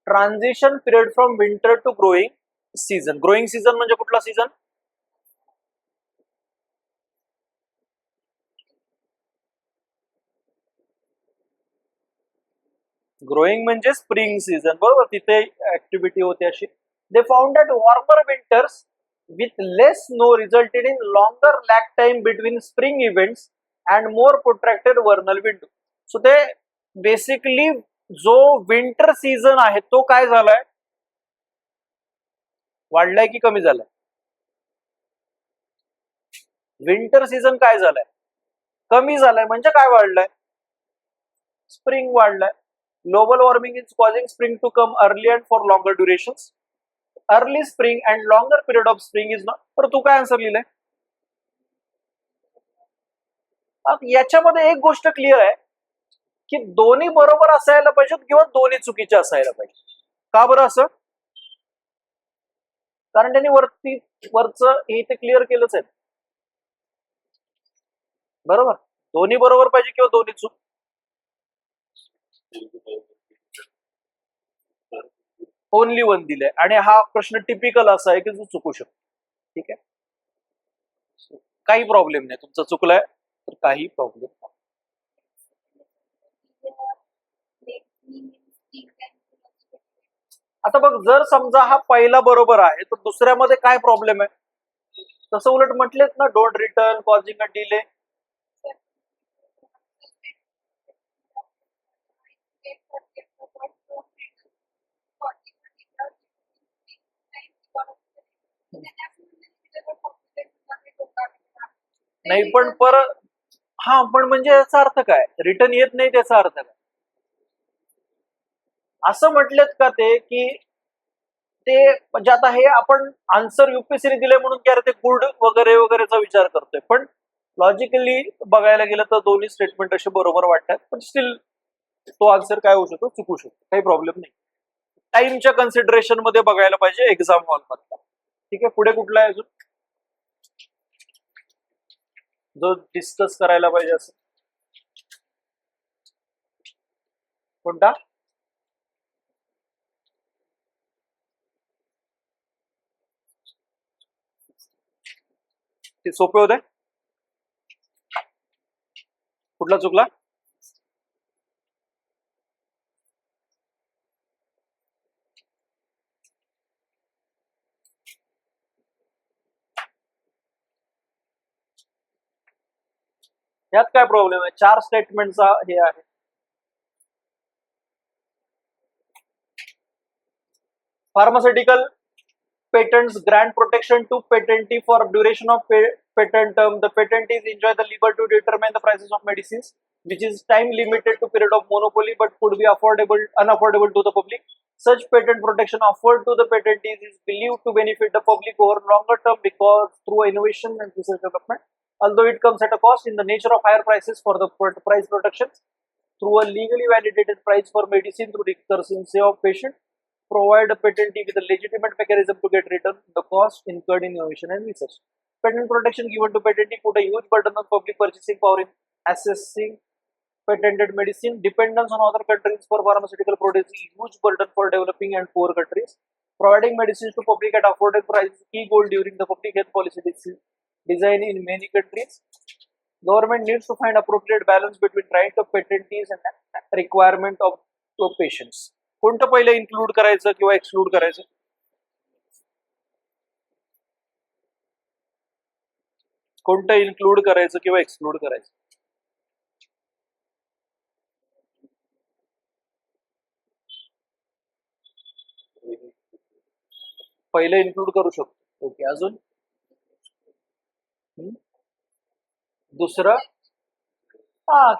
Transition period from winter to growing season. Growing season म्हणजे कुठला सीझन? Growing म्हणजे spring season, बरोबर. तिथे activity होते अशी. They found that warmer winters with less snow resulted in longer lag time between spring events and more protracted vernal window. So ते basically जो विंटर सीझन आहे तो काय झालाय? वाढलाय की कमी झालाय? विंटर सीझन काय झालाय? कमी झालाय. म्हणजे काय वाढलाय? स्प्रिंग वाढलाय. Global warming is causing spring to come early and for longer durations. Early spring and longer period of spring is not. तर तू काय आन्सर लिहिलंय? याच्यामध्ये एक गोष्ट क्लिअर आहे की दोन्ही बरोबर असायला पाहिजेत किंवा दोन्ही चुकीचे असायला पाहिजे. का बरं असं? कारण त्यांनी वरचं हे ते क्लिअर केलंच आहे, बरोबर. दोन्ही बरोबर पाहिजे किंवा दोन्ही चूक. ओनली वन दिलंय आणि हा प्रश्न टिपिकल असा आहे की जो चुकू शकतो. ठीक आहे, काही प्रॉब्लेम नाही. तुमचा चुकलाय तर काही प्रॉब्लेम नाही. आता बघ, जर समजा हा पहिला बरोबर आहे तर दुसऱ्यामध्ये काय प्रॉब्लेम आहे? तसं उलट म्हटलेत ना, don't return causing a delay. नाही पण परत हा पण म्हणजे याचा अर्थ काय? रिटर्न येत नाही त्याचा अर्थ काय? असं म्हटलेत का ते की ते म्हणजे आता हे आपण आन्सर युपीएससीने दिले म्हणून की अरे ते गुड वगैरे वगैरेचा विचार करतोय, पण लॉजिकली बघायला गेलं तर दोन्ही स्टेटमेंट असे बरोबर वाटतात. पण स्टील तो आन्सर काय होऊ शकतो? चुकू शकतो. काही प्रॉब्लेम नाही. टाइमच्या कन्सिडरेशन मध्ये बघायला पाहिजे एक्झाम हॉल मधला. ठीक आहे, पुढे कुठला आहे अजून जो डिस्कस करायला पाहिजे असं? कोणता? ते सोपे होते, कुठला चुकला? यात काय प्रॉब्लेम आहे? 4 स्टेटमेंटचा हे आहे. Pharmaceutical patents grant protection to patentee for duration of patent term. The patentees enjoy the liberty to determine the prices of medicines, which is time limited to period of monopoly but could be unaffordable to the public. Such patent protection offered to the patentees is believed to benefit the public over longer term because through innovation and research development, although it comes at a cost in the nature of higher prices for the price protections through a legally validated price for medicine through recurrency of patient, provide a patentee with a legitimate mechanism to get returned the cost incurred in innovation and research. Patent protection given to patentee put a huge burden on public purchasing power in assessing patented medicine. Dependence on other countries for pharmaceutical products is a huge burden for developing and poor countries. Providing medicines to public at affordable prices is key goal during the public health policy design in many countries. Government needs to find appropriate balance between right of patentees and requirement of patients. कोणतं पहिलं include करायचं किंवा exclude करायचं? कोणतं include करायचं किंवा exclude करायचं? पहिलं इन्क्लूड करू शकतो. ओके, अजून दुसरं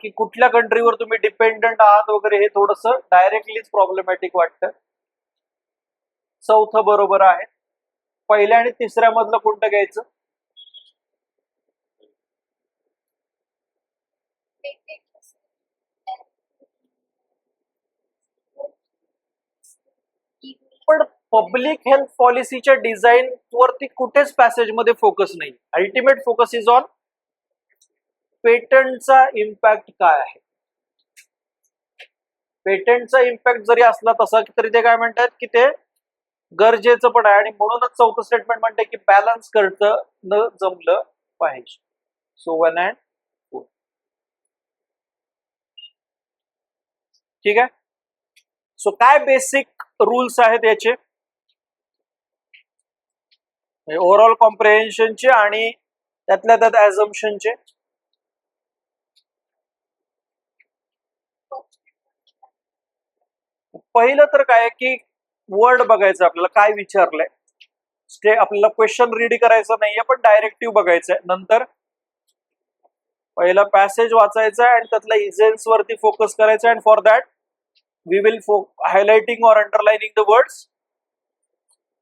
की कुठल्या कंट्रीवर तुम्ही डिपेंडंट आहात वगैरे, हे थोडस डायरेक्टलीच प्रॉब्लेमॅटिक वाटतं. चौथं बरोबर आहे. पहिल्या आणि तिसऱ्या मधलं कोणतं घ्यायचं? पण पब्लिक हेल्थ पॉलिसीच्या डिझाईन वरती कुठेच पॅसेज मध्ये फोकस नाही. अल्टिमेट फोकस इज ऑन पेटंटचा इम्पॅक्ट काय आहे. पेटंटचा इम्पॅक्ट जरी असला तसा तरी ते काय म्हणतात की ते गरजेचं पण आहे आणि म्हणूनच चौथं स्टेटमेंट म्हणते की बॅलन्स करतं न जमलं पाहिजे. So 1 and 4. ठीक आहे. सो काय बेसिक रूल्स आहेत याचे ओव्हरऑल कॉम्प्रिहेन्शनचे आणि त्यातल्या त्यात ॲझम्पशनचे? पहिलं तर काय की वर्ड बघायचं आपल्याला काय विचारलंय. आपल्याला क्वेश्चन रीड करायचं नाहीये पण डायरेक्टिव्ह बघायचंय. नंतर पहिला पॅसेज वाचायचा आणि त्यातल्या इजेन्स वरती फोकस करायचा and for that we will highlighting or underlining the words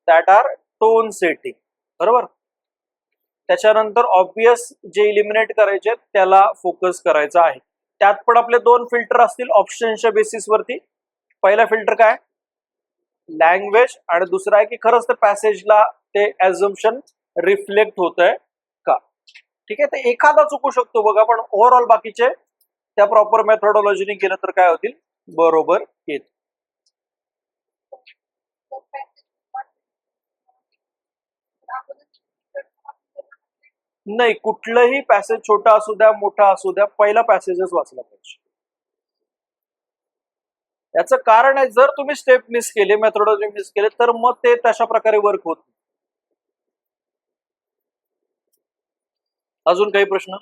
that are tone setting. बरोबर. त्याच्यानंतर ऑब्वियस जे इलिमिनेट करायचे त्याला फोकस करायचा आहे. त्यात पण आपले 2 फिल्टर असतील ऑप्शनच्या बेसिस वरती. पहिला फिल्टर काय? लँग्वेज आणि दुसरा आहे की खरंच ते पॅसेजला ते ॲझम्पशन रिफ्लेक्ट होत आहे का. ठीक आहे. तर एखादा चुकू शकतो बघा पण ओव्हरऑल बाकीचे त्या प्रॉपर मेथोडॉलॉजीने केलं तर काय होतील? बरोबर येत. नाही, कुठलंही पॅसेज छोटा असू द्या मोठा असू द्या पहिला पॅसेजच वाचला पाहिजे. याचं कारण आहे जर तुम्ही स्टेप मिस केले मेथोडॉलॉजी मिस केले तर मग ते तशा प्रकारे वर्क होत. अजून काही प्रश्न?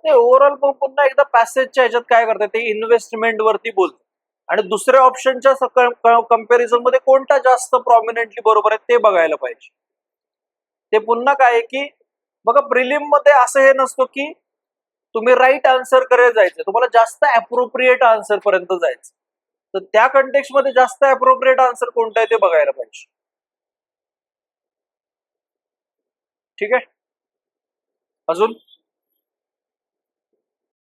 ओव्हरऑल पुन्हा एकदा पॅसेजच्या ह्याच्यात काय करतात ते इन्व्हेस्टमेंट वरती बोलतात आणि दुसऱ्या ऑप्शनच्या कंपॅरिझन मध्ये कोणता जास्त प्रॉमिनंटली बरोबर आहे ते बघायला पाहिजे. ते पुन्हा काय आहे की बघा प्रिलिम मध्ये असं हे नसतं की तुम्ही राईट आन्सर कडे जायचं, तुम्हाला जास्त अप्रोप्रिएट आन्सर पर्यंत जायचं. तर त्या कंटेक्स्ट मध्ये जास्त अप्रोप्रिएट आन्सर कोणता आहे ते बघायला पाहिजे. ठीक आहे. अजून